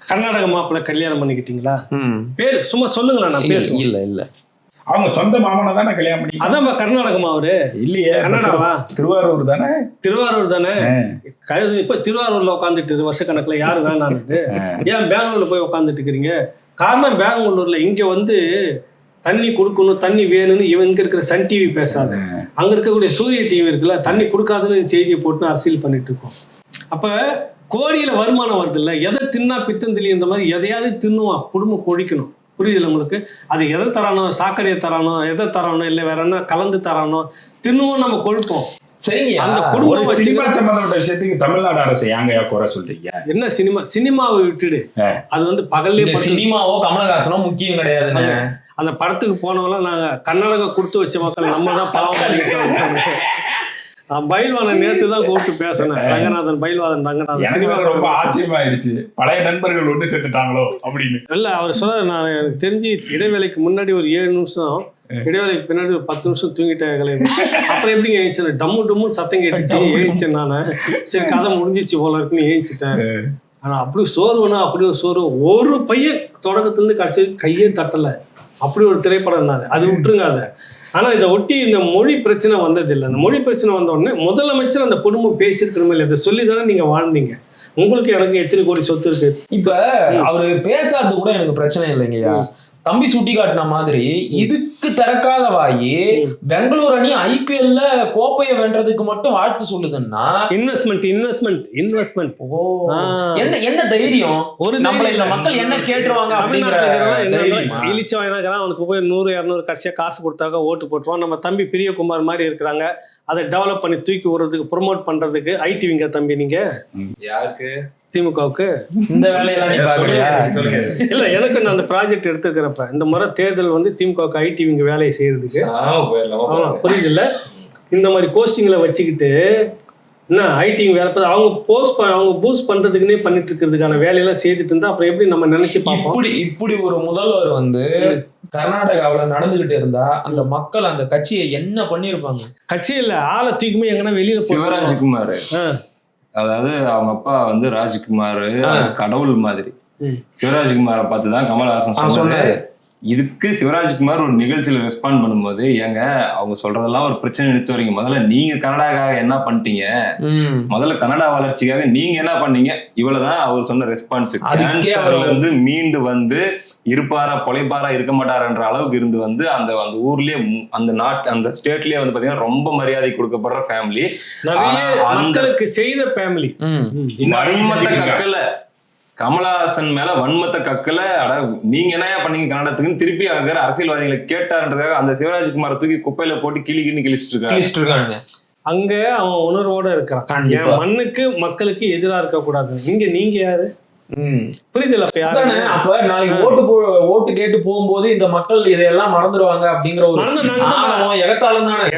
கர்நாடக மாப்பிள்ள கல்யாணம் பண்ணிக்கிட்டீங்களா? பேரு சும்மா சொல்லுங்களா, நான் பேசுவேன். இல்ல இல்ல, அவங்க சொந்த மாமனை தானே கல்யாணம் பண்ணி. அதான் கர்நாடகமா? அவரு இல்லையே, கன்னடாவா? திருவாரூர் தானே. திருவாரூர் தானே. இப்ப திருவாரூர்ல உட்காந்துட்டு வருஷக்கணக்குல யாரு வேணான்னு ஏன் பெங்களூர்ல போய் உட்காந்துட்டு இருக்கிறீங்க? காரணம், பெங்களூர்ல இங்க வந்து தண்ணி கொடுக்கணும், தண்ணி வேணும்னு இவங்க இருக்கிற சன் டிவி பேசாத, அங்க இருக்கக்கூடிய சூரிய டிவி இருக்குல்ல, தண்ணி கொடுக்காதுன்னு செய்தியை போட்டு அரசியல் பண்ணிட்டு இருக்கோம். அப்ப கோடியில வருமானம் வருது இல்ல, எதை தின்னா பித்தம் தெளின்ற மாதிரி எதையாவது தின்னுவான், குடும்பம் கொழிக்கணும். புரியுதுல உங்களுக்கு? அது எதை தரானோ, சாக்கடையை தரானோ, எதை தரானோ, இல்லை வேற என்ன கலந்து தரானோ தின்னுவோம், நம்ம கொழுப்போம். சரி, அந்த குடும்பம் சினிமா சம்பந்தப்பட்ட விஷயத்துக்கு தமிழ்நாடு அரசு ஏங்க குறை சொல்றீங்க? என்ன சினிமாவை விட்டுடு, அது வந்து பகல்லே சினிமாவோ கமலஹாசனோ முக்கியம் கிடையாது. அந்த படத்துக்கு போனவெல்லாம் நாங்க கர்நாடகா கொடுத்து வச்ச மக்கள், நம்ம தான் பாவம் பண்ணிட்டோம். பயில்வான நேத்து தான் கூப்பிட்டு பேசினேன், ரங்கநாதன், பயில்வாதன் ரங்கநாதன். சினிமா ரொம்ப ஆச்சரியமாயிடுச்சு, பழைய நண்பர்கள் ஒன்று சேர்த்துட்டாங்களோ அப்படின்னு. இல்ல, அவர் சொல்ற, நான் எனக்கு தெரிஞ்சு இடைவேளைக்கு முன்னாடி ஒரு 7 நிமிஷம், இடைவேளைக்கு பின்னாடி ஒரு 10 நிமிஷம் தூங்கிட்டேன். அப்புறம் எப்படிங்க ஏஞ்சினேன், டம்மு டம்முன்னு சத்தம் கேட்டுச்சு, ஏஞ்சிச்சேன் நானு. சரி, கதை முடிஞ்சிச்சு போல இருக்குன்னு ஏஞ்சிட்டேன். ஆனா அப்படி சோர்வுனா அப்படி ஒரு சோர்வு. ஒரு பையன் தொடக்கத்துல இருந்து கடைசி கையே தட்டல, அப்படி ஒரு திரைப்படம் தான் அது. விட்டுருங்க அதை. ஆனா இதை ஒட்டி இந்த மொழி பிரச்சனை வந்ததில்லை. அந்த மொழி பிரச்சனை வந்த உடனே முதலமைச்சர் அந்த குடும்பம் பேசியிருக்கணுமே இல்லை, இதை சொல்லி தானே நீங்க வாழ்ந்தீங்க. உங்களுக்கு எனக்கு எத்தனை கோடி சொத்து இருக்கு. இப்ப அவரு பேசாதது கூட எனக்கு பிரச்சனை இல்லைங்கய்யா. தம்பி சுட்டி காட்டின மாதிரி இதுக்கு திறக்காத வாயி பெங்களூர் அணி ஐபிஎல்ல கோப்பையை வென்றதுக்கு மட்டும் வாழ்த்து சொல்லுதுன்னா இன்வெஸ்ட்மெண்ட் என்ன தைரியம்? ஒரு நம்மள இந்த மக்கள் என்ன கேட்டுருவாங்க? இழிச்சவன் அவனுக்கு போய் 100-200 கடைசியா காசு கொடுத்தாக்க ஓட்டு போட்டுருவான். நம்ம தம்பி பிரியகுமார் மாதிரி இருக்கிறாங்க, அதை டெவலப் பண்ணி தூக்கி விடுறதுக்கு, ப்ரொமோட் பண்றதுக்கு. ஐடிவிங்க தம்பி நீங்க யாருக்கு? திமுகவுக்கு இந்த வேலையெல்லாம் இல்ல, எனக்கு நான் அந்த ப்ராஜெக்ட் எடுத்துக்கிறப்ப இந்த முறை தேர்தல் வந்து திமுகவுக்கு ஐடிவிங்க வேலையை செய்யறதுக்கு. புரியுது இல்ல? இந்த மாதிரி போஸ்டிங்ல வச்சுக்கிட்டு என்ன ஐடிவிங்க வேலை அவங்க பூஸ்ட் பண்றதுக்குன்னே பண்ணிட்டு இருக்கிறதுக்கான வேலையெல்லாம் செய்துட்டு இருந்தா அப்புறம் எப்படி நம்ம நினைச்சு பார்ப்போம்? இப்படி ஒரு முதல்வர் வந்து கர்நாடகாவில நடந்துகிட்டு இருந்தா அந்த மக்கள் அந்த கட்சியை என்ன பண்ணிருப்பாங்க? கட்சி இல்ல, ஆளை தூக்குமே எங்கன்னா வெளியில. சிவராஜ்குமார், அதாவது அவங்க அப்பா வந்து ராஜ்குமார் கடவுள் மாதிரி. சிவராஜ்குமாரை பார்த்துதான் கமல்ஹாசன் சொன்னாரு. இதுக்கு சிவராஜ்குமார் ஒரு நிகழ்ச்சியில ரெஸ்பாண்ட் பண்ணும்போது, ஏங்க அவங்க சொல்றதெல்லாம் ஒரு பிரச்சனை எடுத்து வரீங்க, முதல்ல நீங்க கனடாக்காக என்ன பண்ணிட்டீங்க, முதல்ல கனடா வளர்ச்சிக்காக நீங்க என்ன பண்ணீங்க, இவ்வளவுதான் அவர் சொன்ன ரெஸ்பான்ஸ். கேன்சர்ல இருந்து மீண்டு வந்து இருப்பாரா பொழைப்பாரா இருக்க மாட்டாருன்ற அளவுக்கு இருந்து வந்து அந்த ஊர்லயே அந்த ஸ்டேட்லயே வந்து பாத்தீங்கன்னா ரொம்ப மரியாதை கொடுக்கப்படுற ஃபேமிலி, மக்களுக்கு செய்த ஃபேமிலி. கக்கல கமலஹாசன் மேல வன்மத்தை கக்கல, நீங்க என்ன பண்ணீங்க கன்னடத்துக்குன்னு திருப்பி அங்க அரசியல்வாதிகளை கேட்டாருன்றதுக்காக அந்த சிவராஜ்குமாரை தூக்கி குப்பையில போட்டு கிழிச்சிட்டு இருக்காங்க. அங்க அவன் உணர்வோட இருக்கிறான், என் மண்ணுக்கு மக்களுக்கு எதிராக இருக்க கூடாது. இங்க நீங்க யாரு? புரியுதுல? அப்ப நாளைக்கு ஓட்டு கேட்டு போகும்போது இந்த மக்கள் இதையெல்லாம் மறந்துடுவாங்க அப்படிங்கிற ஒரு எகத்தாலம் தானே.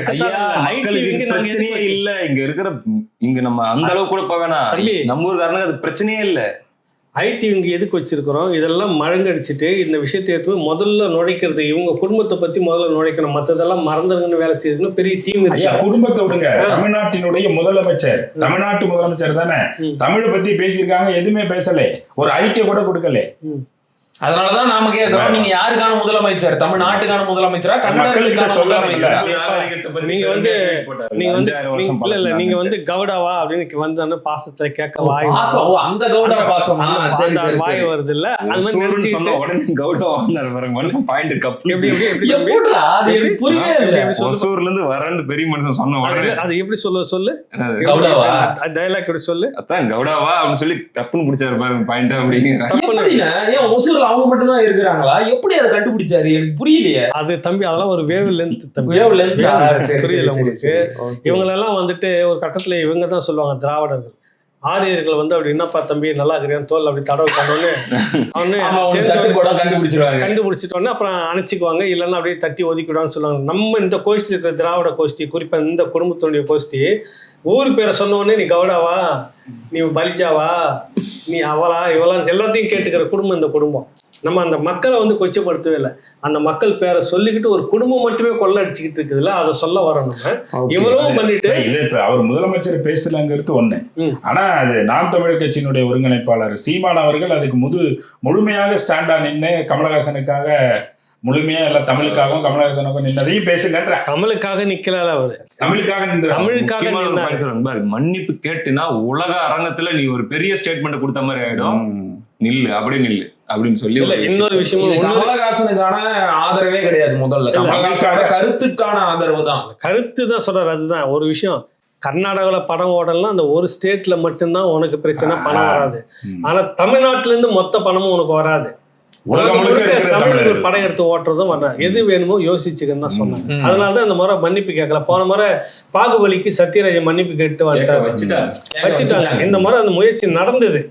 பிரச்சனையே இல்ல இங்க இருக்கிற, இங்க நம்ம அந்த அளவு கூட போக வேணாம், நம்ம ஊருக்காரனுக்கு அது பிரச்சனையே இல்ல. ஐடி இவங்க எதுக்கு வச்சிருக்கிறோம்? இதெல்லாம் மழங்கடிச்சிட்டு இந்த விஷயத்தை எடுத்து முதல்ல நுழைக்கிறது, இவங்க குடும்பத்தை பத்தி முதல்ல நுழைக்கணும், மற்றதெல்லாம் மறந்துருங்கன்னு வேலை செய்யறதுன்னு பெரிய டீம் இருக்கு. குடும்பத்தை விடுங்க, தமிழ்நாட்டினுடைய முதலமைச்சர், தமிழ்நாட்டு முதலமைச்சர் தானே, தமிழை பத்தி பேசியிருக்காங்க, எதுவுமே பேசல, ஒரு ஐடியை கூட கொடுக்கல. அதனாலதான் நாம கேட்கிறோம், நீங்க யாருக்கான முதலமைச்சர்? தமிழ்நாட்டுக்கான முதலமைச்சரா, கன்னடத்துக்கான முதலமைச்சரா? நீங்க வந்து கவுடாவா அப்படின்னு வந்து பாசத்தை கேட்க வாய், அந்த கவுடா பாசம் வாய் வருது இல்ல, அது மாதிரி நினைச்சுக்கிட்டு இருந்து வரன்னு பெரிய மனுஷன் சொன்ன அது எப்படி சொல்லு டயலாக் எப்படி சொல்லு, அதான் கவுடாவா அப்படின்னு சொல்லி தப்புன்னு பிடிச்சாரு பாருங்க பாயிண்ட் அப்படிங்கிற. அவங்க மட்டும் தான் இருக்கிறாங்களா? எப்படி அதை கண்டுபிடிச்சாரு எனக்கு புரியலையே. அது தம்பி அதெல்லாம் ஒரு வேவ் லென்த் தம்பி. Wave length. புரியல உங்களுக்கு? இவங்களெல்லாம் வந்துட்டு ஒரு கட்டத்துல இவங்க தான் சொல்லுவாங்க திராவிடர்கள், ஆரியர்கள் வந்து அப்படி என்னப்பா தம்பி நல்லா இருக்கிறேன் தோல் அப்படி தடவை பண்ணோன்னு கண்டுபிடிச்சிட்டோன்னே அப்புறம் அணைச்சிக்குவாங்க, இல்லைன்னா அப்படியே தட்டி ஒதுக்கிடுவான்னு சொல்லுவாங்க. நம்ம இந்த கோஷ்டி இருக்கிற திராவிட கோஷ்டி, குறிப்பா இந்த குடும்பத்துடைய கோஷ்டி, ஊர் பேரை சொன்னோடனே நீ கவுடாவா, நீ பலிஜாவா, நீ அவளா இவளா எல்லாத்தையும் கேட்டுக்கிற குடும்பம் இந்த குடும்பம். நம்ம அந்த மக்களை வந்து கொச்சப்படுத்தவே இல்லை. அந்த மக்கள் பேரை சொல்லிக்கிட்டு ஒரு குடும்பம் மட்டுமே கொள்ள அடிச்சுக்கிட்டு இருக்குதுல்ல, அதை சொல்ல வரோம். நம்ம இவ்வளவும் பண்ணிட்டு இது இப்ப அவர் முதலமைச்சர் பேசலங்கிறது ஒண்ணு. ஆனா அது நாம் தமிழர் கட்சியினுடைய ஒருங்கிணைப்பாளர் சீமான் அவர்கள் அதுக்கு முழுமையாக ஸ்டாண்டா நின்று கமலஹாசனுக்காக முழுமையா எல்லாம் தமிழுக்காகவும் கமலஹாசனுக்கும் நின்னதையும் பேசுங்கன்ற. கமலுக்காக நிக்கல, அவரு தமிழுக்காக மன்னிப்பு கேட்டுனா உலக அரங்கத்துல நீ ஒரு பெரிய ஸ்டேட்மெண்ட் கொடுத்த மாதிரி ஆயிடும். நில்லு அப்படி நில்லு அப்படின்னு சொல்லி. இன்னொரு விஷயம், கமலஹாசனுக்கான ஆதரவே கிடையாது. முதல்ல கமலஹாசனோட கருத்துக்கான ஆதரவு தான். கருத்து தான் சொல்றாரு. அதுதான் ஒரு விஷயம். கர்நாடகாவில் படம் ஓடலாம், அந்த ஒரு ஸ்டேட்ல மட்டும்தான் உனக்கு பிரச்சனை, பணம் வராது. ஆனா தமிழ்நாட்டுல இருந்து மொத்த பணமும் உனக்கு வராது. தமிழ்ல படம் எடுத்து ஓட்டுறதும் வர்றாது. எது வேணுமோ யோசிச்சுக்கன்னு தான் சொன்னாங்க. அதனாலதான் இந்த முறை மன்னிப்பு கேட்கல. போன முறை பாகுபலிக்கு சத்யராஜன் மன்னிப்பு கேட்டு வச்சுட்டாங்க. இந்த முறை அந்த முயற்சி நடந்தது.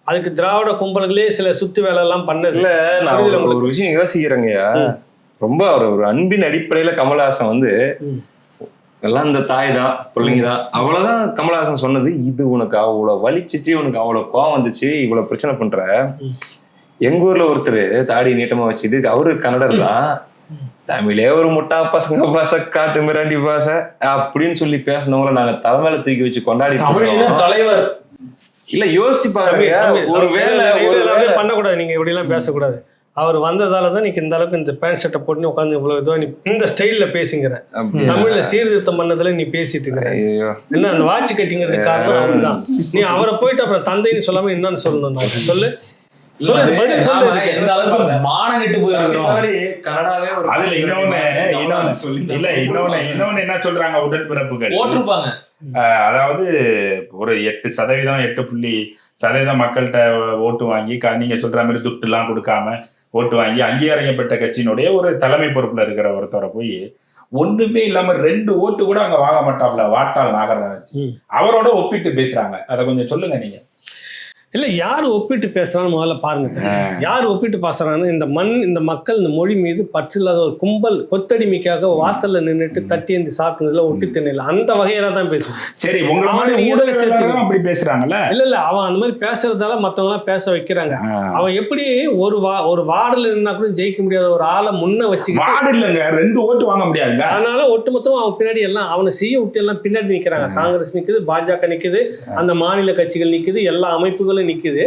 அதுக்கு திராவிட கும்பல்களே சில சுத்து வேலை எல்லாம் பண்ணது இல்ல. நான் ஒரு விஷயம் யோசிக்கிறேங்கய்யா, ரொம்ப ஒரு அன்பின் அடிப்படையில கமலஹாசன் வந்து எல்லாம் இந்த தாய் தான் பிள்ளைங்க தான் அவ்வளவுதான் கமலஹாசன் சொன்னது. இது உனக்கு அவ்வளவு வலிச்சிச்சு, உனக்கு அவ்வளவு கோவம் வந்துச்சு, இவ்வளவு பிரச்சனை பண்ற. எங்க ஊர்ல ஒருத்தர் தாடி நீட்டமா வச்சுட்டு, அவரு கன்னடர் தான், தமிழே ஒரு முட்டா பசங்க பாச காட்டு மிராண்டி பாச அப்படின்னு சொல்லி பேசினவங்கள நாங்க தலைமையில தூக்கி வச்சு கொண்டாடி தலைவர். இல்ல யோசிச்சு பாருங்க, ஒரு வேலை பண்ணக்கூடாது. நீங்க இப்படி எல்லாம் பேசக்கூடாது. அவர் வந்ததாலதான் நீங்க இந்த அளவுக்கு இந்த பேண்ட் ஷர்ட்டை போட்டு உட்காந்து இவ்வளவு இதுவா நீ இந்த ஸ்டைல்ல பேசுங்கிற. தமிழ்ல சீர்திருத்தம் பண்ணதுல நீ பேசிட்டு இருக்கிற. என்ன அந்த வாட்சி கட்டிங்கிறதுக்கு காரணம் அவருதான். நீ அவரை போயிட்டு அப்புறம் தந்தைன்னு சொல்லாம என்னன்னு சொல்லணும். நான் சொல்லு பதில் சொல்லு. என்ன சொல்றாங்க உடன்பிறப்புகள் போட்டிருப்பாங்க. அதாவது ஒரு 8% மக்கள்கிட்ட ஓட்டு வாங்கி நீங்க சொல்ற மாதிரி துட்டு எல்லாம் கொடுக்காம ஓட்டு வாங்கி அங்கீகரிக்கப்பட்ட கட்சியினுடைய ஒரு தலைமை பொறுப்புல இருக்கிற ஒருத்தரை போய் ஒண்ணுமே இல்லாம 2 ஓட்டு கூட அங்க வாங்க மாட்டாப்ல வாட்டாள் நாகராஜ் அவரோட ஒப்பிட்டு பேசுறாங்க. அதை கொஞ்சம் சொல்லுங்க நீங்க. இல்ல யாரு ஒப்பிட்டு பேசுறான்னு முதல்ல பாருங்க. யாரு ஒப்பிட்டு பேசுறான்னு இந்த மண், இந்த மக்கள், இந்த மொழி மீது பற்று இல்லாத ஒரு கும்பல் கொத்தடிமைக்காக வாசல்ல நின்றுட்டு தட்டி ஏந்தி சாப்பிட்டதுல ஒட்டி திண்ணல அந்த வகையில தான் பேசுறேன். சரி, அப்படி பேசுறாங்கல்ல. இல்ல அவன் அந்த மாதிரி பேசுறதால மத்தவங்க எல்லாம் பேச வைக்கிறாங்க. அவன் எப்படி ஒரு வார்டுல நின்னா கூட ஜெயிக்க முடியாத ஒரு ஆளை முன்ன வச்சு வார்டு இல்லங்க 2 ஓட்டு வாங்க முடியாதுங்க. அதனால ஒட்டுமொத்தம் அவன் பின்னாடி எல்லாம் அவனை செய்ய விட்டு எல்லாம் பின்னாடி நிக்கிறாங்க. காங்கிரஸ் நிக்குது, பாஜக நிக்குது, அந்த மாநில கட்சிகள் நிக்குது, எல்லா அமைப்புகளும் நிக்குது.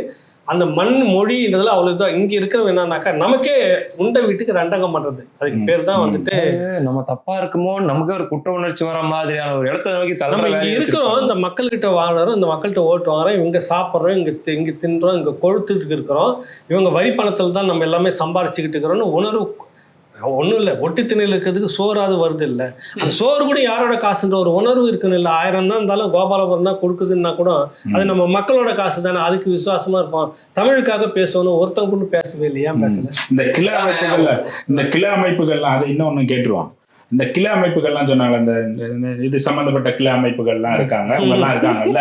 அந்த மண் மொழின்றதுல அவ்வளவுதான். இங்க இருக்கிறவங்க என்னன்னாக்கா நமக்கே உண்ட வீட்டுக்கு ரெண்டகம் பண்றது. அதுக்கு பேர் தான் வந்துட்டு நம்ம தப்பா இருக்குமோ, நமக்கு ஒரு குற்ற உணர்ச்சி வர மாதிரியான ஒரு இடத்த நோக்கி நம்ம இங்க இருக்கிறோம். இந்த மக்கள் கிட்ட வாங்குறோம், இந்த மக்கள்கிட்ட ஓட்டு வாங்குறோம், இவங்க சாப்பிட்றோம், இங்க தின்றோம், இங்க கொழுத்துட்டு இருக்கிறோம், இவங்க வரி பணத்துல தான் நம்ம எல்லாமே சம்பாரிச்சுக்கிட்டு இருக்கிறோம்னு உணர்வு ஒன்றும் இல்லை. ஒட்டி திணையில் இருக்கிறதுக்கு சோறாது வருது இல்லை. அந்த சோறு கூட யாரோட காசுன்ற ஒரு உணர்வு இருக்குன்னு இல்லை. 1000 தான் இருந்தாலும் கோபாலபுரம் தான் கொடுக்குதுன்னா கூட அது நம்ம மக்களோட காசு தானே. அதுக்கு விசுவாசமா இருப்போம். தமிழுக்காக பேசணும், ஒருத்தவங்க கூட பேசவே இல்லையா பேசல. இந்த கிளை அமைப்புகள்லாம் அதை இன்னொன்னு கேட்டுருவான். இந்த கிளை அமைப்புகள்லாம் சொன்னாங்க, இந்த இது சம்பந்தப்பட்ட கிளை அமைப்புகள்லாம் இருக்காங்க, அவங்கெல்லாம் இருக்காங்கல்ல.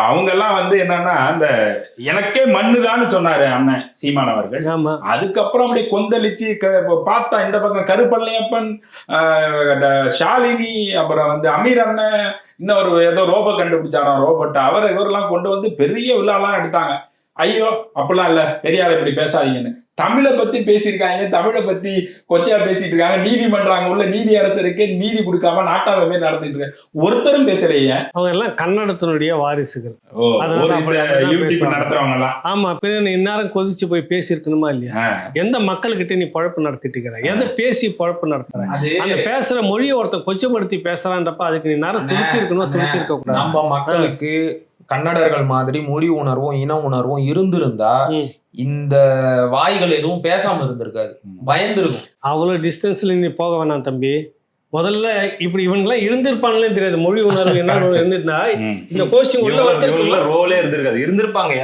அவங்க எல்லாம் வந்து என்னன்னா இந்த எனக்கே மண்ணுதான்னு சொன்னாரு அண்ணன் சீமான் அவர்கள். அதுக்கப்புறம் அப்படி கொந்தளிச்சு பார்த்தா இந்த பக்கம் கருப்பள்ளியப்பன், ஷாலினி, அப்புறம் வந்து அமீர் அண்ணன், இன்னொரு ஏதோ ரோபோ கண்டுபிடிச்சாரா ரோபோட், இவரெல்லாம் கொண்டு வந்து பெரிய விழாலாம் எடுத்தாங்க. ஐயோ அப்படிலாம் இல்ல, பெரியார் இப்படி பேசாதீங்கன்னு. தமிழை பத்தி பேசியிருக்காங்க, தமிழை பத்தி கொச்சையா பேசிட்டு இருக்காங்க. நீதிமன்றம் உள்ள நீதி அரசருக்கு நீதி கொடுக்காம நாட்டாளமே நடத்திட்டு இருக்காங்க. ஒருத்தரும் பேசலையே. அவங்க எல்லாம் கன்னடத்தினுடைய வாரிசுகள். ஆமா, பின்ன இந்நேரம் கொதிச்சு போய் பேசியிருக்கணுமா இல்லையா? எந்த மக்கள் கிட்ட நீ பழப்பு நடத்திட்டு இருக்கிற? எதை பேசி பழப்பு நடத்துற? அந்த பேசுற மொழியை ஒருத்தன் கொச்சப்படுத்தி பேசுறான்றப்ப அதுக்கு நீ நேரம் துடிச்சிருக்கணும், துடிச்சிருக்க கூடாது. நம்ம மக்களுக்கு கன்னடர்கள் மாதிரி மொழி உணர்வும் இன உணர்வும் இருந்திருந்தா இந்த வாய்கள் எதுவும் பேசாம இருந்திருக்காது, பயந்துருக்கும். அவ்வளவு டிஸ்டன்ஸ்ல நீ போக வேணாம் தம்பி. முதல்ல இப்படி இவங்கெல்லாம் இருந்திருப்பாங்களே தெரியாது. மொழி உணர்வு என்ன இருந்திருந்தா இந்த கோஷ்டி உள்ள ரோலே இருந்திருக்காது. இருந்திருப்பாங்க.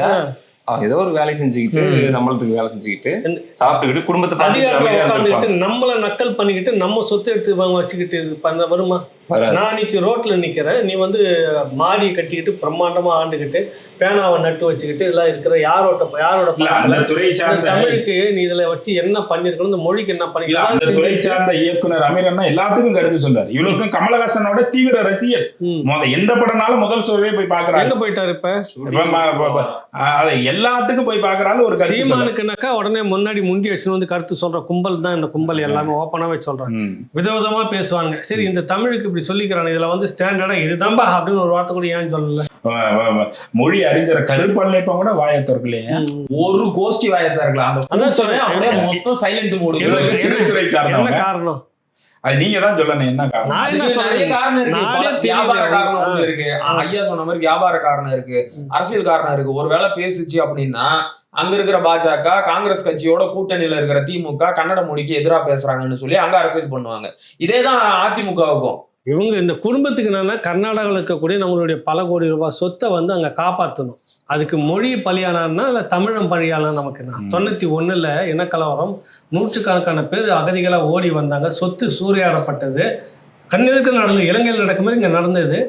ஏதோ ஒரு வேலை செஞ்சுக்கிட்டு சம்பளத்துக்கு வேலை செஞ்சுக்கிட்டு சாப்பிட்டுக்கிட்டு குடும்பத்தை அதிகாரத்துல உட்காந்துக்கிட்டு பார்த்துக்கிட்டு நம்மள நக்கல் பண்ணிக்கிட்டு நம்ம சொத்து எடுத்து வாங்க வச்சுக்கிட்டு பண்ண வருமா? நான் இன்னைக்கு ரோட்ல நிக்கிறேன், நீ வந்து மாடி கட்டிக்கிட்டு பிரம்மாண்டமா ஆண்டுகிட்டு பேனாவை நட்டு வச்சுக்கிட்டு இதெல்லாம் இருக்கிற யாரோட அந்த துறை சார்ந்த தமிழுக்கு நீ இதுல வச்சு என்ன பண்ணிருக்கணும், இந்த மொழிக்கு என்ன அந்த துறை சார்ந்த இயக்குனர் அமீர் அண்ணா எல்லாத்துக்கும் கருத்து சொல்றாரு. இவருக்கும் கமலஹாசனோட தீவிர ரசிகர். எந்த படம்னாலும் முதல் ஷோவே போய் பாக்குறாரு. எங்க போயிட்டாரு இப்ப? எல்லாத்துக்கும் போய் பாக்குறாரு. ஒரு சீமானுக்குனாக்கா உடனே முன்னாடி முண்டி வச்சு வந்து கருத்து சொல்ற கும்பல் தான் இந்த கும்பல். எல்லாமே ஓப்பனாவே சொல்றாங்க, விதவிதமா பேசுவாங்க. சரி, இந்த தமிழுக்கு இப்படி சொல்லிக்கிறாங்க, இதுல வந்து ஸ்டாண்டர்டா இதுதான்பா அப்படின்னு ஒரு வார்த்தை கூட ஏன் சொல்லல? மொழி அறிஞர் கருப்பண்ணப்ப கூட வாயை திறக்கலையே, ஒரு கோஷ்டி வாயை திறக்கலாம். அதான் சொல்றேன், மொத்தம் சைலண்ட் மூடு. என்ன காரணம்? அது நீங்க தான் சொல்லணும். என்ன காரணம்? நான் என்ன சொல்றேன், வியாபார காரணம் இருக்கு, ஐயா சொன்ன மாதிரி வியாபார காரணம் இருக்கு, அரசியல் காரணம் இருக்கு. ஒருவேளை பேசுச்சு அப்படின்னா அங்க இருக்கிற பாஜக காங்கிரஸ் கட்சியோட கூட்டணியில இருக்கிற திமுக கன்னட மொழிக்கு எதிராக பேசுறாங்கன்னு சொல்லி அங்க அரசியல் பண்ணுவாங்க. இதேதான் அதிமுகவுக்கும். இவங்க இந்த குடும்பத்துக்கு என்னன்னா கர்நாடகாவில் இருக்கக்கூடிய நம்மளுடைய பல கோடி ரூபாய் சொத்தை வந்து அங்க காப்பாற்றணும். அதுக்கு மொழி பலியானார்னா இல்லை தமிழம் பலியானா நமக்கு என்ன? 91 இனக்கலவரம், நூற்றுக்கணக்கான பேர் அகதிகளாக ஓடி வந்தாங்க, சொத்து சூறையாடப்பட்டது, கண்ணெதிர்க்க நடந்தது. இலங்கையில் நடக்கும் மாதிரி இங்கே நடந்தது.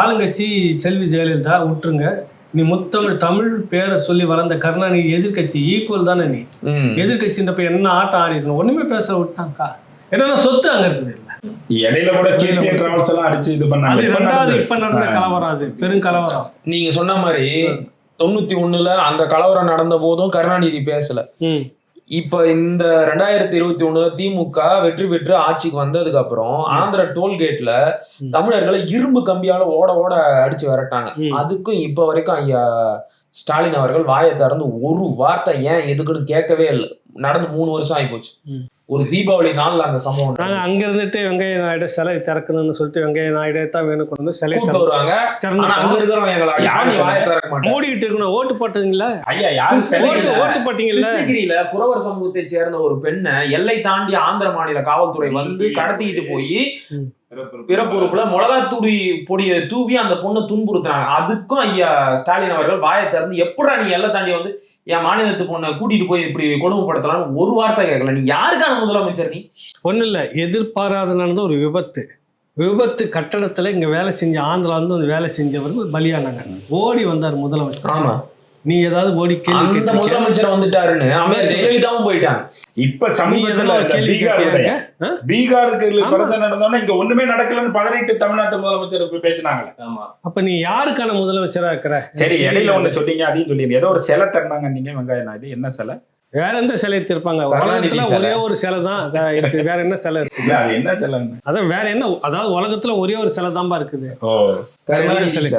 ஆளுங்கட்சி செல்வி ஜெயலலிதா விட்டுருங்க, நீ தமிழ் பேரை சொல்லி வளர்ந்த கருணாநிதி எதிர்கட்சி ஈக்குவல் தானே. நீ எதிர்கட்சின்றப்ப என்ன ஆட்டம் ஆடி இருக்கணும்? ஒண்ணுமே பேச விட்டாங்கக்கா. ஏன்னா சொத்து அங்க இருக்குது. இல்ல இடையில கூட கேள்வி டிராவல்ஸ் எல்லாம் அடிச்சு இது பண்ணாங்க. இப்ப நடந்த கலவரம், அது பெரும் கலவரம். நீங்க சொன்ன மாதிரி 91 அந்த கலவரம் நடந்த போதும் கருணாநிதி பேசல. இப்ப இந்த 2021 திமுக வெற்றி பெற்று ஆட்சிக்கு வந்ததுக்கு அப்புறம் ஆந்திர டோல்கேட்ல தமிழர்களை இரும்பு கம்பியால ஓட ஓட அடிச்சு விரட்டாங்க. அதுக்கும் இப்ப வரைக்கும் ஐயா ஸ்டாலின் அவர்கள் வாயை திறந்து ஒரு வார்த்தை ஏன் எதுக்குன்னு கேட்கவே இல்லை. நடந்து 3 வருஷம் ஆகி போச்சு. ஒரு தீபாவளி நாள்ல அந்த சம்பவம். நாங்க அங்க இருந்துட்டு வெங்கைய நாயுடு சிலை திறக்கணும்னு சொல்லிட்டு வெங்கைய நாயுடே தான் வேணும் கொண்டு வந்து சிலை வருவாங்க. அங்க இருக்கிறவங்க மூடிட்டு இருக்கணும். ஓட்டு போட்டீங்களா? ஐயா யாரு ஓட்டு போட்டீங்கல்ல? கிருஷ்ணகிரியில குறவர் சமூகத்தை சேர்ந்த ஒரு பெண்ணை எல்லை தாண்டி ஆந்திர மாநில காவல்துறை வந்து கடத்திட்டு போய் பிறப்புறுப்புல மிளகாத்தூடி பொடியை தூவி அந்த பொண்ணை துன்புறுத்துறாங்க. அதுக்கும் ஐயா ஸ்டாலின் அவர்கள் வாயை திறந்து எப்படா நீ எல்லை தாண்டி வந்து என் மாநிலத்து பொண்ணை கூட்டிட்டு போய் இப்படி கொடுமைப்படுத்தலாம்னு ஒரு வார்த்தை கேட்கல. நீ யாருக்கான முதலமைச்சர்? நீ ஒன்றும் இல்லை, எதிர்பாராத நடந்த ஒரு விபத்து கட்டடத்துல இங்க வேலை செஞ்ச ஆந்திரா வந்து அந்த வேலை செஞ்சவர்கள் பலியானாங்க. ஓடி வந்தார் முதலமைச்சர். ஆமா, நீ ஏதாவது ஓடி கேள்வி முதலமைச்சர் வந்துட்டாருன்னு ஜெயலலிதாவும் போயிட்டாங்க. இப்ப சமீபத்துல பீகாருக்கு பிரச்சனை நடந்தோன்னா இங்க ஒண்ணுமே நடக்கலன்னு 18 தமிழ்நாட்டு முதலமைச்சர் பேசினாங்களே. அப்ப நீ யாருக்கான முதலமைச்சரா இருக்கிற? சரி, இடையில ஒண்ணு சொன்னீங்க, அதையும் சொல்லிடுங்க. ஏதோ ஒரு சிலை தரணாங்க நீங்க வெங்காய நாயுடு. என்ன சிலை? வேற எந்த சிலை இருப்பாங்க உலகத்துல? ஒரே ஒரு சிலை தான் இருக்கு. வேற என்ன சிலை இருக்கு? அது என்ன சிலை? அதான் வேற என்ன? அதாவது உலகத்துல ஒரே ஒரு சிலை தான்பா இருக்குது.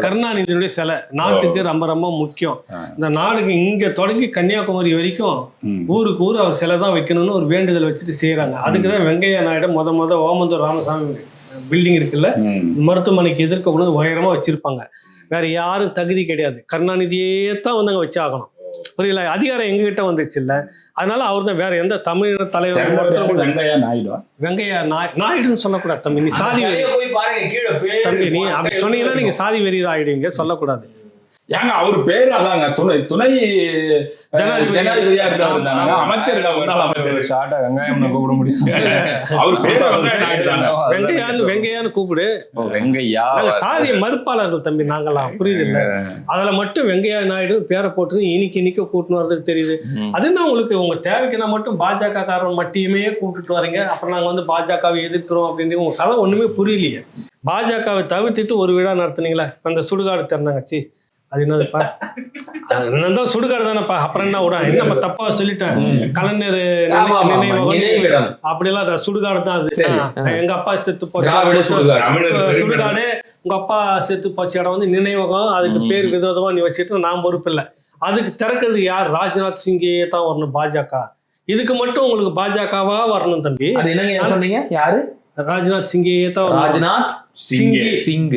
கருணாநிதியுடைய சிலை நாட்டுக்கு ரொம்ப ரொம்ப முக்கியம். இந்த நாடுக்கு இங்க தொடங்கி கன்னியாகுமரி வரைக்கும் ஊருக்கு ஊர் அவர் சிலை தான் வைக்கணும்னு ஒரு வேண்டுதல் வச்சுட்டு செய்யறாங்க. அதுக்குதான் வெங்கையா நாயுடு முத ஓமந்தூர் ராமசாமி பில்டிங் இருக்குல்ல, மருத்துவமனைக்கு எதிர்க்க கொண்டு உயரமா வச்சிருப்பாங்க. வேற யாரும் தகுதி கிடையாது, கருணாநிதியே தான் வந்து அங்க வச்சு ஆகணும். புரியல? அதிகாரம் எங்ககிட்ட வந்துருச்சு இல்ல, அதனால அவர் தான். வேற எந்த தமிழ் தலைவர் வெங்கையா நாயுடுன்னு சொல்லக்கூடாது தம்பி. நீ சாதி தம்பி, நீ அப்படி சொன்னீங்கன்னா நீங்க சாதி வெறி ஆயிடுவீங்க, சொல்லக்கூடாது. ஏங்க அவர் பேரு அதாங்க துணை ஜனாதிபதியா இருக்காங்க, அமைச்சர் வெங்காயம் கூப்பிட முடியும். அவர் பேரு வெங்கையான்னு கூப்பிடு. வெங்கையா சாதி மறுப்பாளர்கள் தம்பி நாங்களாம், புரியுது இல்ல? அதுல மட்டும் வெங்கையா நாயுடு பேரை போட்டு இன்னைக்கு கூட்டின்னு வர்றதுக்கு தெரியுது. அது என்ன உங்களுக்கு உங்க தேவைக்குன்னா மட்டும் பாஜக காரன் மட்டுமே கூப்பிட்டுட்டு வரீங்க. அப்புறம் நாங்க வந்து பாஜகவை எதிர்க்கிறோம் அப்படின்னு உங்க கதை ஒண்ணுமே புரியலையே. பாஜகவை தவிர்த்துட்டு ஒரு விழா நடத்துனீங்களா? அந்த சுடுகாடு திறந்தாங்கச்சி, அது என்னதுப்பா? என்னதான் சுடுகாடு தானேப்பா, அப்புறம் என்ன விட என்னப்பா தப்பா சொல்லிட்டேன். கலைஞர் நினைவகம் அப்படிலாம் சுடுகாடு தான் அது. எங்க அப்பா செத்து போச்சு சுடுகாடு, உங்க அப்பா செத்து போச்சு இடம் வந்து நினைவகம். அதுக்கு பேர் விதவிதமா நீ வச்சுட்டு நான் பொறுப்பு இல்லை. அதுக்கு திறக்கிறது யார்? ராஜ்நாத் சிங்கே தான் வரணும் பாஜக. இதுக்கு மட்டும் உங்களுக்கு பாஜகவா வரணும் தம்பி. யாரு? ராஜ்நாத் சிங்கே தான். ராஜ்நாத் சிங்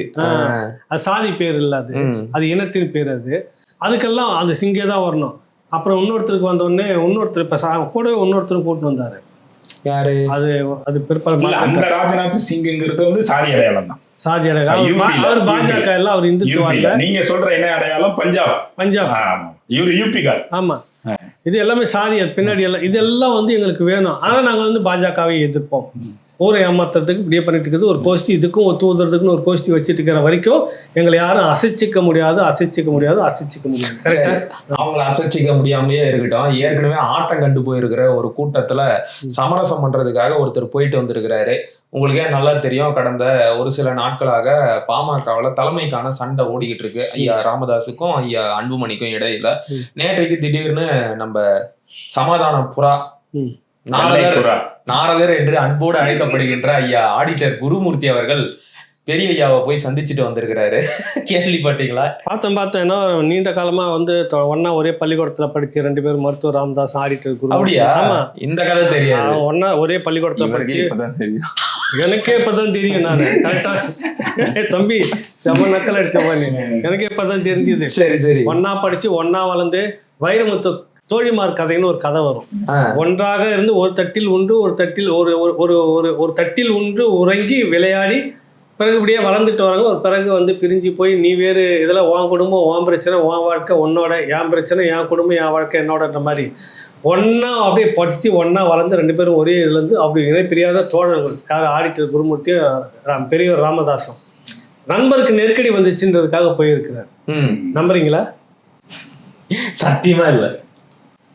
அது சாதி பேர் இல்ல, அது இனத்தின் பேர். அதுக்கெல்லாம் அந்த சிங்கே தான் வரணும். அப்புறம் இன்னொருத்தருக்கு வந்த உடனே இன்னொருத்தர் இப்ப கூட இன்னொருத்தரும் கூட்டு வந்தாரு. யாரு? அது பிற்பாடு ராஜ்நாத் சிங்கிறது வந்து சாதி அடையாளம் தான். சாதி UP ல. அவர் பாஜக இல்ல, அவர் இந்துத்துவா UP இல்ல. ல. நீங்க சொல்ற என்ன அடையாளம் பஞ்சாப். பஞ்சாப். ஆமா. இவரு யூபிகார். ஆமா, இது எல்லாமே சாதி. அது பின்னாடி எல்லாம் இதெல்லாம் வந்து எங்களுக்கு வேணும். ஆனா நாங்க வந்து பாஜகவை எதிர்ப்போம். ஊரை ஏமாத்துறதுக்கு இப்படியே பண்ணிட்டு இருக்குது. ஒரு கோஷ்டி இதுக்கும் ஒத்து ஊதுறதுக்குன்னு ஒரு கோஷ்டி வச்சுட்டு இருக்கிற வரைக்கும் எங்களை யாரும் அசைச்சிக்க முடியாது. கரெக்டா? அவங்கள அசைச்சிக்க முடியாமலே இருக்கட்டும். ஏற்கனவே ஆட்டம் கண்டு போயிருக்கிற ஒரு கூட்டத்துல சமரசம் பண்றதுக்காக ஒருத்தர் போயிட்டு வந்திருக்கிறாரு. உங்களுக்கே நல்லா தெரியும், கடந்த ஒரு சில நாட்களாக பாமகவில் தலைமைக்கான சண்டை ஓடிக்கிட்டு இருக்கு. ஐயா ராமதாஸுக்கும் ஐயா அன்புமணிக்கும் இடையில. நேற்றைக்கு திடீர்னு நம்ம சமாதான புறா நாரதர் என்று அன்போடு அழைக்கப்படுகின்ற ஐயா ஆடிட்டர் குருமூர்த்தி அவர்கள் பெரிய ஐயாவை போய் சந்திச்சுட்டு வந்திருக்கிறாரு. கேள்விப்பட்டீங்களா? பார்த்தேன். ஏன்னா நீண்ட காலமா வந்து ஒன்னா ஒரே பள்ளிக்கூடத்துல படிச்சு 2 பேரும் மருத்துவர் ராமதாஸ் ஆடிட்டர் குரு. அப்படியா? ஆமா, இந்த கதை தெரியாது. ஒன்னா ஒரே பள்ளிக்கூடத்துல படிச்சு தெரியும். எனக்கே இப்பதான் தெரியும். நான் கரெக்டா தம்பி செம நக்கல் அடிச்சவா நீ. எனக்கே இப்பதான் தெரிஞ்சது. சரி சரி. ஒன்னா படிச்சு ஒன்னா வளர்ந்து வைரமுத்து தோழிமார் கதைன்னு ஒரு கதை வரும். ஒன்றாக இருந்து ஒரு தட்டில் உண்டு, ஒரு தட்டில் ஒரு தட்டில் உண்டு உறங்கி விளையாடி பிறகு இப்படியே வளர்ந்துட்டு வராங்க. ஒரு பிறகு வந்து பிரிஞ்சு போய் நீ வேறு இதில் உன் குடும்பம் உன் பிரச்சனை உன் வாழ்க்கை உன்னோட, என் பிரச்சனை என் குடும்பம் என் வாழ்க்கை என்னோடன்ற மாதிரி ஒன்றா அப்படியே படித்து ஒன்றா வளர்ந்து 2 பேரும் ஒரே இதுலேருந்து அப்படி இணை பிரியாத தோழர்கள். யார்? ஆடிட்டர் குருமூர்த்தியும் பெரியவர் ராமதாஸும். நண்பருக்கு நெருக்கடி வந்துச்சுன்றதுக்காக போயிருக்கிறார். நம்புறீங்களா? சத்தியமா இல்லை.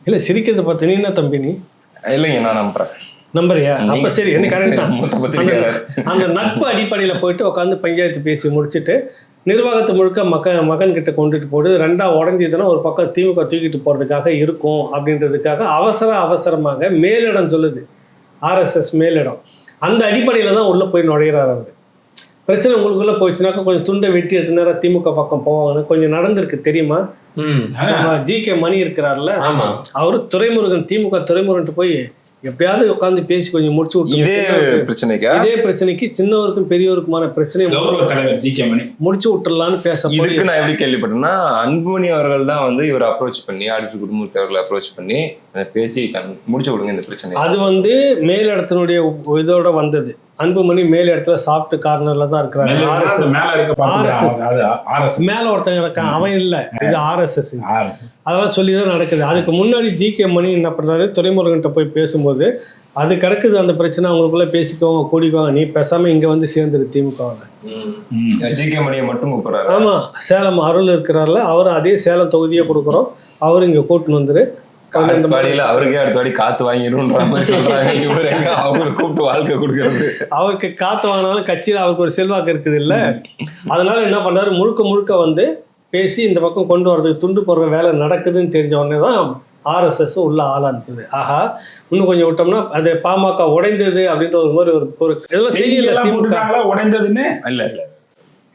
இல்லை, சிரிக்கிறத பார்த்து நீ என்ன தம்பி நீ? இல்லைங்க, நான் நம்புறேன். நம்புறியா? அப்ப சரி, என்ன கரெக்ட் தான். அந்த நட்பு அடிப்படையில போயிட்டு உட்காந்து பஞ்சாயத்து பேசி முடிச்சுட்டு நிர்வாகத்தை முழுக்க மகன் கிட்ட கொண்டுட்டு போட்டு 2ஆ உடஞ்சதுன்னா ஒரு பக்கம் திமுக தூக்கிட்டு போறதுக்காக இருக்கும் அப்படின்றதுக்காக அவசரமாக மேலிடம் சொல்லுது, RSS மேலிடம். அந்த அடிப்படையில தான் உள்ள போய் நுழையிறாரு அவர். பிரச்சனை உங்களுக்குள்ள போயிடுச்சுனாக்கா கொஞ்சம் துண்டை வெட்டி எடுத்து நேரம் திமுக பக்கம் போவாங்க. கொஞ்சம் நடந்திருக்கு தெரியுமா? GK மணி இருக்கிறார்ல, அவரு துரைமுருகன் திமுக துரைமுருகன் போய் எப்படியாவது உட்காந்து பேசி கொஞ்சம் முடிச்சு விட்டு இதே பிரச்சனைக்கு சின்னவருக்கும் பெரியவருக்குமான பிரச்சனை முடிச்சு விட்டுறலான்னு பேச. நான் எப்படி கேள்விப்பட்டேன்னா, அன்புமணி அவர்கள் தான் வந்து இவர் அப்ரோச் பண்ணி ஆடிட்டர் குருமூர்த்தி அவர்களை அப்ரோச் பண்ணி பேசி முடிச்சு விடுங்க இந்த பிரச்சனை. அது வந்து மேலிடத்தினுடைய இதோட வந்தது. அன்புமணி மேல் இடத்துல சாப்பிட்டு கார்னர்ல தான் இருக்கிறாங்க. மேல ஒருத்தங்க இருக்கான், அவன் இல்ல, இது RSS. அதெல்லாம் சொல்லிதான் நடக்குது. அதுக்கு முன்னாடி GK மணி என்ன பண்றாரு, துரைமுருகன்ட்ட போய் பேசும்போது அது கிடக்குது அந்த பிரச்சனை, அவங்களுக்குள்ள பேசிக்கோங்க கூடிக்குவாங்க, நீ பேசாம இங்க வந்து சேர்ந்துரு திமுகவில். GK மணியை மட்டும் கூப்பிடுறாரு. ஆமா, சேலம் அருள் இருக்கிறார்ல, அவரும் அதே சேலம் தொகுதியை கொடுக்குறோம், அவரு இங்க கூட்டுன்னு வந்துரு. அவருக்கே அடுத்த வாடி காத்து வாங்கிடும் அவங்களுக்கு கூப்பிட்டு வாழ்க்கை கொடுக்கறது. அவருக்கு காத்து வாங்கினாலும் கட்சியில் அவருக்கு ஒரு செல்வாக்கு இருக்குது இல்ல. அதனால என்ன பண்றாரு, முழுக்க வந்து பேசி இந்த பக்கம் கொண்டு வரதுக்கு துண்டு போடுற வேலை நடக்குதுன்னு தெரிஞ்ச உடனே தான் RSS உள்ள ஆள் அனுப்புது. ஆஹா, இன்னும் கொஞ்சம் விட்டோம்னா அது பாமக உடைந்தது அப்படின்ற ஒரு மாதிரி ஒரு இதெல்லாம் செய்யல. திமுக உடைந்ததுன்னு இல்ல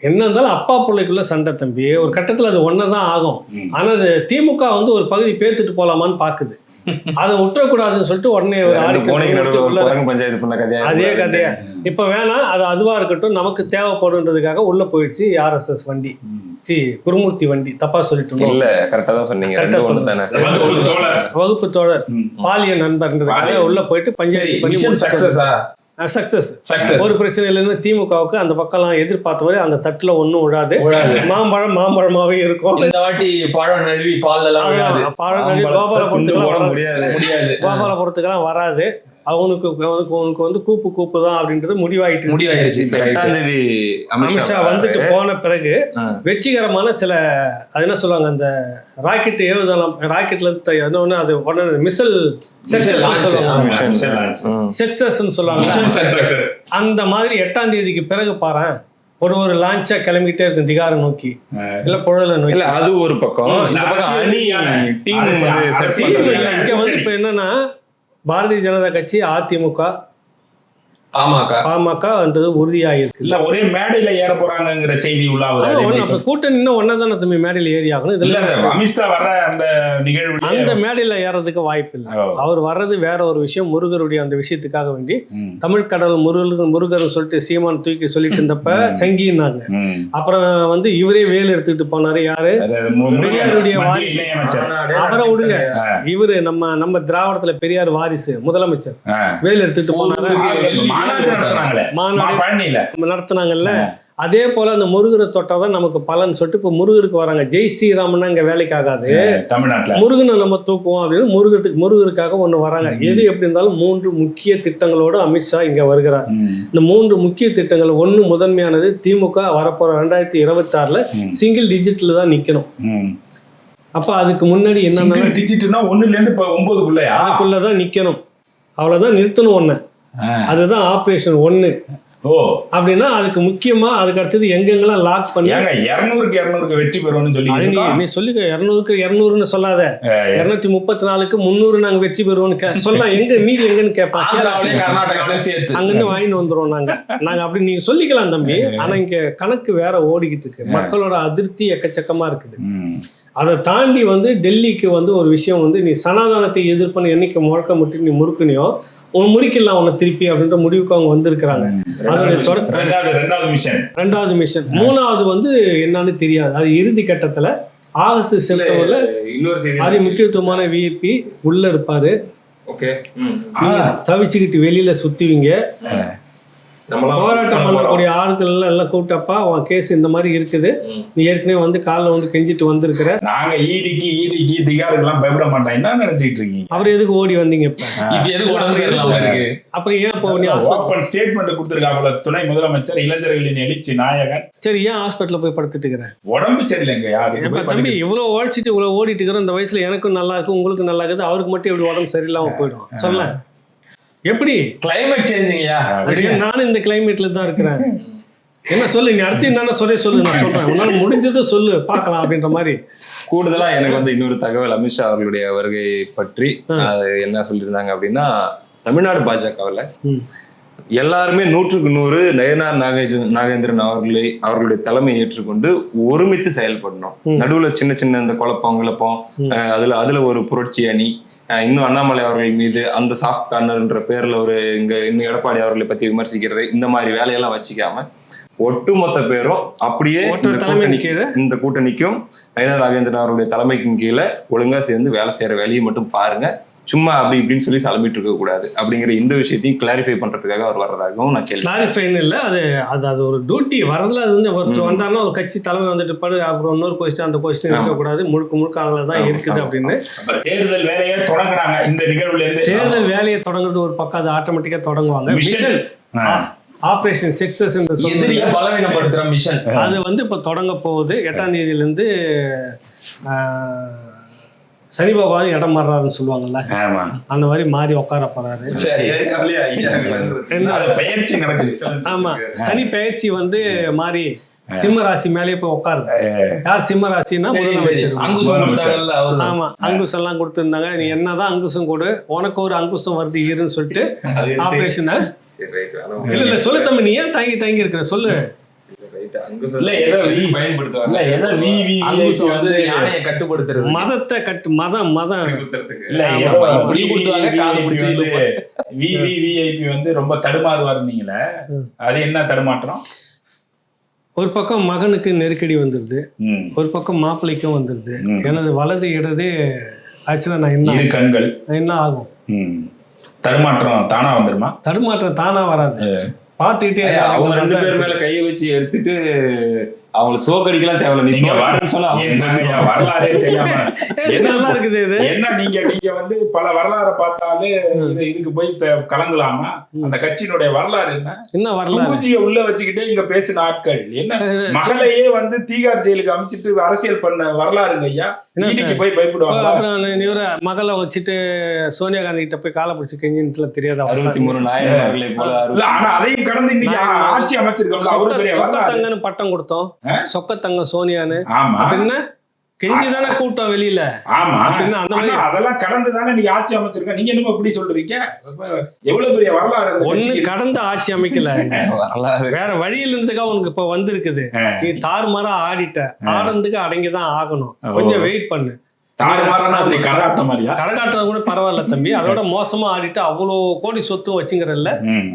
என்ன இருந்தாலும் அப்பா பிள்ளைக்குள்ள சண்டை தம்பி. ஒரு கட்டத்தில் அது ஒன்னதான் ஆகும். ஆனா அது திமுக வந்து ஒரு பகுதி பேத்துட்டு போலாமான்னு பாக்குது. அதை விட்டுறக்கூடாதுன்னு சொல்லிட்டு உடனே அதே கதையா இப்ப வேணாம், அது அதுவா இருக்கட்டும், நமக்கு தேவைப்படுன்றதுக்காக உள்ள போயிடுச்சு RSS வண்டி. குருமூர்த்தி வண்டி. தப்பா சொல்லிட்டு வகுப்பு தோழர் பாலிய நண்பர்ன்றதுக்காக உள்ள போயிட்டு பஞ்சாயத்து பண்ணி சக்சஸ். ஒரு பிரச்சனை இல்லைன்னு திமுகவுக்கு அந்த பக்கம்லாம் எதிர்பார்த்த மாதிரி அந்த தட்டுல ஒன்னும் விடாது. மாம்பழமாவே இருக்கும். இந்த வாட்டி பழம் நழுவி கோபாலபுரத்துக்கெல்லாம் வராது. அவனுக்கு வந்து கூப்பு தான் அப்படின்றது முடிவாயிருச்சு. அமித்ஷா வந்துட்டு போன பிறகு வெற்றிகரமான சில அது என்ன சொல்லுவாங்க, அந்த ராக்கெட் ஏவுதளம், ராக்கெட்ல இருந்து அது உடனே மிசைல் சக்சஸ்ன்னு சொல்லுவாங்க. அந்த மாதிரி 8ஆம் தேதிக்கு பிறகு பாரு ஒரு லான்ச்சா கிளம்பிட்டே இருக்கு திகாரை நோக்கி, இல்ல புழல நோக்கி. அது ஒரு பக்கம். இங்க வந்து இப்ப என்னன்னா, பாரதிய ஜனதா கட்சி, அதிமுக, பாமக வந்தது உறுதியாயிருக்கு. இல்ல ஒரே மேடையில ஏற போறாங்கிற செய்தி உள்ளாவது. கூட்டணி இன்னும் ஒன்னதானே தம்பி மேடையில ஏறி ஆகணும். இதுல அமித்ஷா வர்ற அந்த நிகழ்வு அந்த மேடையில ஏறதுக்கு வாய்ப்பு இல்லை. அவர் வர்றது வேற ஒரு விஷயம், முருகருடைய அந்த விஷயத்துக்காக வேண்டி தமிழ் கடவுள் முருகர் சொல்லிட்டு சீமான் தூக்கி சொல்லிட்டு இருந்தப்ப சங்கினாங்க. அப்புறம் வந்து இவரே வேல் எடுத்துக்கிட்டு போனாரு. யாரு? பெரியாருடைய வாரிசு. அவரை விடுங்க, இவரு நம்ம திராவிடத்துல பெரியார் வாரிசு முதலமைச்சர் வேல் எடுத்துட்டு போனாரு. மாநாடு நடத்துனாங்கல்ல, நடத்துனாங்கல்ல, அதே போல அந்த முருகரை தொட்டா தான் நமக்கு பலன் சொல்லிட்டு இப்போ முருகருக்கு வராங்க. ஜெய் ஸ்ரீராமன்னா இங்க வேலைக்கு ஆகாது, தமிழ்நாட்டுல முருகனை நம்ம தூக்குவோம் அப்படின்னு முருகருக்காக ஒண்ணு வராங்க. எது எப்படி இருந்தாலும் 3 முக்கிய திட்டங்களோடு அமித்ஷா இங்க வருகிறார். இந்த 3 முக்கிய திட்டங்கள், ஒண்ணு முதன்மையானது, திமுக வரப்போற 2026ல சிங்கிள் டிஜிட்ல தான் நிக்கணும். அப்ப அதுக்கு முன்னாடி என்ன டிஜிட்னா 1ல இருந்து 9க்குள்ளயா அதுக்குள்ளதான் நிக்கணும், அவ்வளவுதான் நிறுத்தணும் ஒண்ணு. அதுதான் ஆபரேஷன் 1. அப்படின்னா அதுக்கு முக்கியமா அதுக்கு அடுத்தது எங்கெங்கெல்லாம் லாக் பண்ணி 200க்கு வெற்றி பெறுவோம்னு சொல்லி நீ சொல்லிக்க. 200க்கு 200ன்னு சொல்லாத, 234க்கு 300 நாங்க வெற்றி பெறுவோம்னு சொல்லலாம். எங்க மீதி எங்கன்னு கேட்பாங்க, அங்கிருந்து வாங்கிட்டு வந்துருவோம் நாங்க அப்படி நீங்க சொல்லிக்கலாம் தம்பி. ஆனா இங்க கணக்கு வேற ஓடிக்கிட்டு இருக்கு. மக்களோட அதிருப்தி எக்கச்சக்கமா இருக்குது. அதை தாண்டி டெல்லிக்கு ஒரு விஷயம் நீ சனாதனத்தை எதிர்ப்புன்னு என்னைக்கு முழக்க முட்டி நீ முறுக்குனியோ முறிக்கலாம் உன்னை திருப்பி அப்படின்ற முடிவுக்கு அவங்க வந்திருக்கிறாங்க. அதனுடைய ரெண்டாவது மிஷன். மூணாவது என்னன்னு தெரியாது. அது இறுதி கட்டத்துல ஆகஸ்ட் செப்டம்பர்ல அது முக்கியத்துவமான விஐபி உள்ள இருப்பாரு. தவிச்சுக்கிட்டு வெளியில சுத்துவீங்க. போராட்டம் பண்ணக்கூடிய ஆட்கள் எல்லாம் கூப்பிட்டப்பா உன் கேஸ் இந்த மாதிரி இருக்குது, நீ ஏற்கனவே காலைல கெஞ்சிட்டு வந்திருக்கிற, நாங்க ஈடிக்கு திகாருக்கெல்லாம் பயப்பட மாட்டோம் என்ன நினைச்சிட்டு இருக்கீங்க? அப்புறம் எதுக்கு ஓடி வந்தீங்க? அப்புறம் ஏன் இப்போ நீ ஸ்டேட்மெண்ட் கொடுத்திருக்காங்க துணை முதலமைச்சர், இளைஞர்களின் எழுச்சி நாயகன். சரி, ஏன் ஹாஸ்பிட்டல்ல போய் படுத்துட்டு இருக்கிற? உடம்பு சரியில்லைங்க யாரு தம்பி. இவ்வளவு உழைச்சிட்டு இவ்வளவு ஓடிட்டு இருக்கிற இந்த வயசுல எனக்கும் நல்லா இருக்கு, உங்களுக்கு நல்லா இருக்குது, அவருக்கு மட்டும் எப்படி உடம்பு சரியில்லாம போயிடும்? சொல்ல எப்படி? கிளைமேட் சேஞ்சிங்கயா? நானும் இந்த கிளைமேட்ல தான் இருக்கிறேன். என்ன சொல்லு, நீ அடுத்து என்னன்னா சொல்லு, நான் சொல்றேன், உன்னால முடிஞ்சதை சொல்லு பார்க்கலாம் அப்படின்ற மாதிரி. கூடுதலா எனக்கு இன்னொரு தகவல் அமித்ஷா அவர்களுடைய வருகை பற்றி என்ன சொல்லியிருந்தாங்க அப்படின்னா, தமிழ்நாடு பாஜகவில் எல்லாருமே 100க்கு 100 நயனார் நாகேந்திரன் அவர்களுடைய தலைமையை ஏற்றுக்கொண்டு ஒருமித்து செயல்படணும். நடுவுல சின்ன சின்ன இந்த குழப்பம் அதுல ஒரு புரட்சி அணி, இன்னும் அண்ணாமலை அவர்கள் மீது அந்த சாஃப்ட் கார்னர்ன்ற பேர்ல இன்னும் எடப்பாடி அவர்களை பத்தி விமர்சிக்கிறது, இந்த மாதிரி வேலையெல்லாம் வச்சுக்காம ஒட்டுமொத்த பேரும் அப்படியே இந்த கூட்டணிக்கும் நயனார் நாகேந்திரன் அவருடைய தலைமைக்கும் கீழே ஒழுங்கா சேர்ந்து வேலை செய்யற வேலையை மட்டும் பாருங்க, சும்மா அப்படி இப்படின்னு சொல்லி சலமிட்டு இருக்க கூடாது அப்படிங்கிற இந்த விஷயத்தையும் கிளாரிஃபை பண்றதுக்காக அவர் வர்றதாகவும் நான் கிளாரிஃபைன்னு இல்லை, அது ஒரு டியூட்டி வரதுல. அது ஒருத்தர் வந்தாருன்னா ஒரு கட்சி தலைமை வந்துட்டு பாடு, அப்புறம் இன்னொரு கொஸ்டின் அந்த கொஸ்டின் இருக்கக்கூடாது, முழுக்க அதில் தான் இருக்குது அப்படின்னு. தேர்தல் வேலையை தொடங்குறாங்க. இந்த நிகழ்வுல இருந்து தேர்தல் வேலையை தொடங்குறது ஒரு பக்கம், அது ஆட்டோமேட்டிக்கா தொடங்குவாங்க. மிஷன் ஆபரேஷன் சக்சஸ் என்று சொல்லி பலவீனப்படுத்துற மிஷன் அது இப்ப தொடங்க போகுது. 8ஆம் தேதியிலிருந்து சனி பகவான் இடம் மாறுறாருன்னு சொல்லுவாங்கல்ல, அந்த மாதிரி மாறி உட்கார போறாரு. ஆமா, சனி பயிற்சி மாறி சிம்ம ராசி மேலேயே போய் உட்காருது. யார் சிம்ம ராசின்னா முதலமைச்சர். ஆமா, அங்குசம் எல்லாம் கொடுத்துருந்தாங்க. நீ என்னதான் அங்குசம் கொடு, உனக்கு ஒரு அங்குசம் வருது இருன்னு சொல்லிட்டு ஆபரேஷன். இல்ல சொல்லு தம்பி, நீ ஏன் தாங்கி இருக்கிற சொல்லு. மதத்தை ரொம்ப தடுமாறுவாருன்னீங்களே, அது என்ன தடுமாற்றம்? ஒரு பக்கம் மகனுக்கு நெருக்கடி வந்துருது, ஒரு பக்கம் மாப்பிள்ளைக்கும் வந்துருது. எனது வலது இடது ஆக்சுவலா நான் என்ன ஆகும்? தடுமாற்றம் தானா வந்துருமா? தடுமாற்றம் தானா வராது, பார்த்துக்கிட்டே அவங்க 2 பேர் மேல கையை வச்சு எடுத்துட்டு அவங்களை தோக்கடிக்கலாம் தேவையில்ல. நீங்க வரலாறே தெரியாம நல்லா இருக்குது இது என்ன? நீங்க பல வரலாறை பார்த்தாலே இதுக்கு போய் கலங்கலாமா? அந்த கட்சியினுடைய வரலாறு என்ன வரலாறு உள்ள வச்சுக்கிட்டே இங்க பேசின ஆட்கள் என்ன? மகளையே தீகார் ஜெயிலுக்கு அமைச்சிட்டு அரசியல் பண்ண வரலாறுங்க ஐயா. இன்னைக்கு போய் பயப்படுவாங்க. அப்புறம் மகளை வச்சுட்டு சோனியா காந்தி கிட்ட போய் காலை பிடிச்சி கெஞ்சின்ல தெரியாத 63 நாயகர்களை போல. ஆனா அதையும் கடந்து இன்னைக்கு ஆட்சி அமைச்சிருக்கோம். சொக்கத்தங்கன்னு பட்டம் கொடுத்தோம், சொக்கத்தங்க சோனியான்னு. என்ன கெஞ்சிதானே கூட்டம் வெளியில. ஆமா, அந்த மாதிரி அதெல்லாம் கடந்து தானே நீங்க ஆட்சி அமைச்சிருக்க. நீங்க என்னமோ எப்படி சொல்றீங்க? எவ்வளவு பெரிய வரலாறு. ஒண்ணு கடந்து ஆட்சி அமைக்கல, வேற வழியில இருந்துக்கா உனக்கு இப்ப வந்திருக்குது. நீ தாறுமாறா ஆடிட்ட, ஆடுறதுக்கு அடங்கிதான் ஆகணும். கொஞ்சம் வெயிட் பண்ணு. கரகாட்டம் கூட பரவாயில்ல தம்பி, அதோட மோசமா ஆடிட்டு அவ்வளோ கோடி சொத்தும் வச்சுங்கிறல்ல.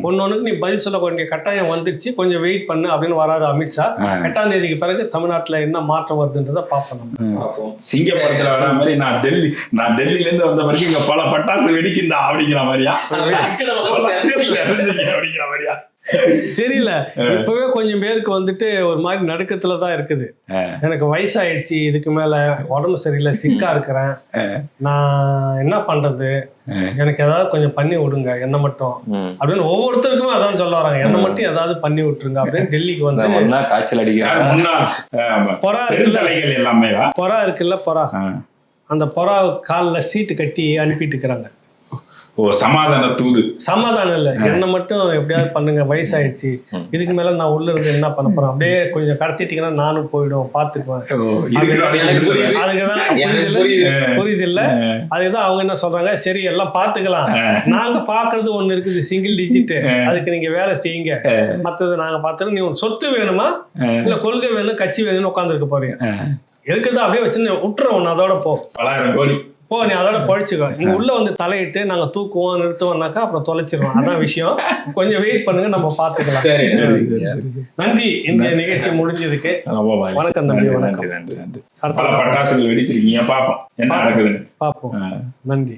ஒன்னொன்னுக்கு நீ பதில் சொல்ல வேண்டிய கட்டாயம் வந்துருச்சு, கொஞ்சம் வெயிட் பண்ணு அப்படின்னு வராரு அமித்ஷா. 8ஆம் தேதிக்கு பிறகு தமிழ்நாட்டுல என்ன மாற்றம் வருதுன்றத பார்ப்போம். சிங்கப்படத்துல வர மாதிரி நான் டெல்லியில இருந்து வந்த வரைக்கும் இங்க பல பட்டாசு வெடிக்கின்றா அப்படிங்கிற மாதிரியா? தெரியல. இப்பவே கொஞ்சம் பேருக்கு வந்துட்டு ஒரு மாதிரி நடுக்கத்துல தான் இருக்குது. எனக்கு வயசாயிடுச்சு, இதுக்கு மேல உடம்பு சரியில்லை, சிக்கா இருக்கிறேன், நான் என்ன பண்றது, எனக்கு ஏதாவது கொஞ்சம் பண்ணி விடுங்க என்ன மட்டும் அப்படின்னு ஒவ்வொருத்தருக்குமே அதான் சொல்ல வராங்க. என்ன மட்டும் ஏதாவது பண்ணி விட்டுருங்க அப்படின்னு டெல்லிக்கு வந்து காய்ச்சல் அடிக்கிறாங்க. பொறா இருக்குல்ல, பொறா இருக்குல்ல, பொறா, அந்த பொறா காலில் சீட்டு கட்டி அனுப்பிட்டு இருக்கிறாங்க. சமாதான தூது. சமாதானம் இல்ல, என்ன மட்டும் எப்படியாவது பண்ணுங்க, வயசாயிடுச்சு, இதுக்கு மேல நான் உள்ள இருந்து என்ன பண்ண போறேன், அப்படியே கொஞ்சம் கடத்திட்டீங்கன்னா நானும் போயிடும், பாத்துக்குவேன். அதுக்குதான் புரியுது இல்ல. அதுதான் அவங்க என்ன சொல்றாங்க, சரி எல்லாம் பாத்துக்கலாம், நாங்க பாக்குறது ஒண்ணு இருக்குது சிங்கிள் டிஜிட், அதுக்கு நீங்க வேலை செய்யுங்க, மத்தது நாங்க பாத்துறோம். நீ உன் சொத்து வேணுமா இல்ல கொள்கை வேணும் கட்சி வேணும்னு உட்கார்ந்து இருக்க போறீங்க, இருக்குதா அப்படியே வச்சு விட்டுற ஒண்ணு, அதோட போ 1000 கோடி போ, நீ அதோட பழிச்சுக்கோ. இங்க உள்ள வந்து தலையிட்டு நாங்க தூக்குவோம் நிறுத்துவோம்னாக்கா அப்புறம் தொலைச்சிருவோம். அதான் விஷயம். கொஞ்சம் வெயிட் பண்ணுங்க, நம்ம பாத்துக்கலாம். நன்றி, இந்த நிகழ்ச்சி முடிஞ்சதுக்கு. வணக்கம் தம்பி, வணக்கம். பட்டாசுகள் வெடிச்சிருக்கீங்க, பாப்போம் என்ன நடக்குதுன்னு பாப்போம். நன்றி.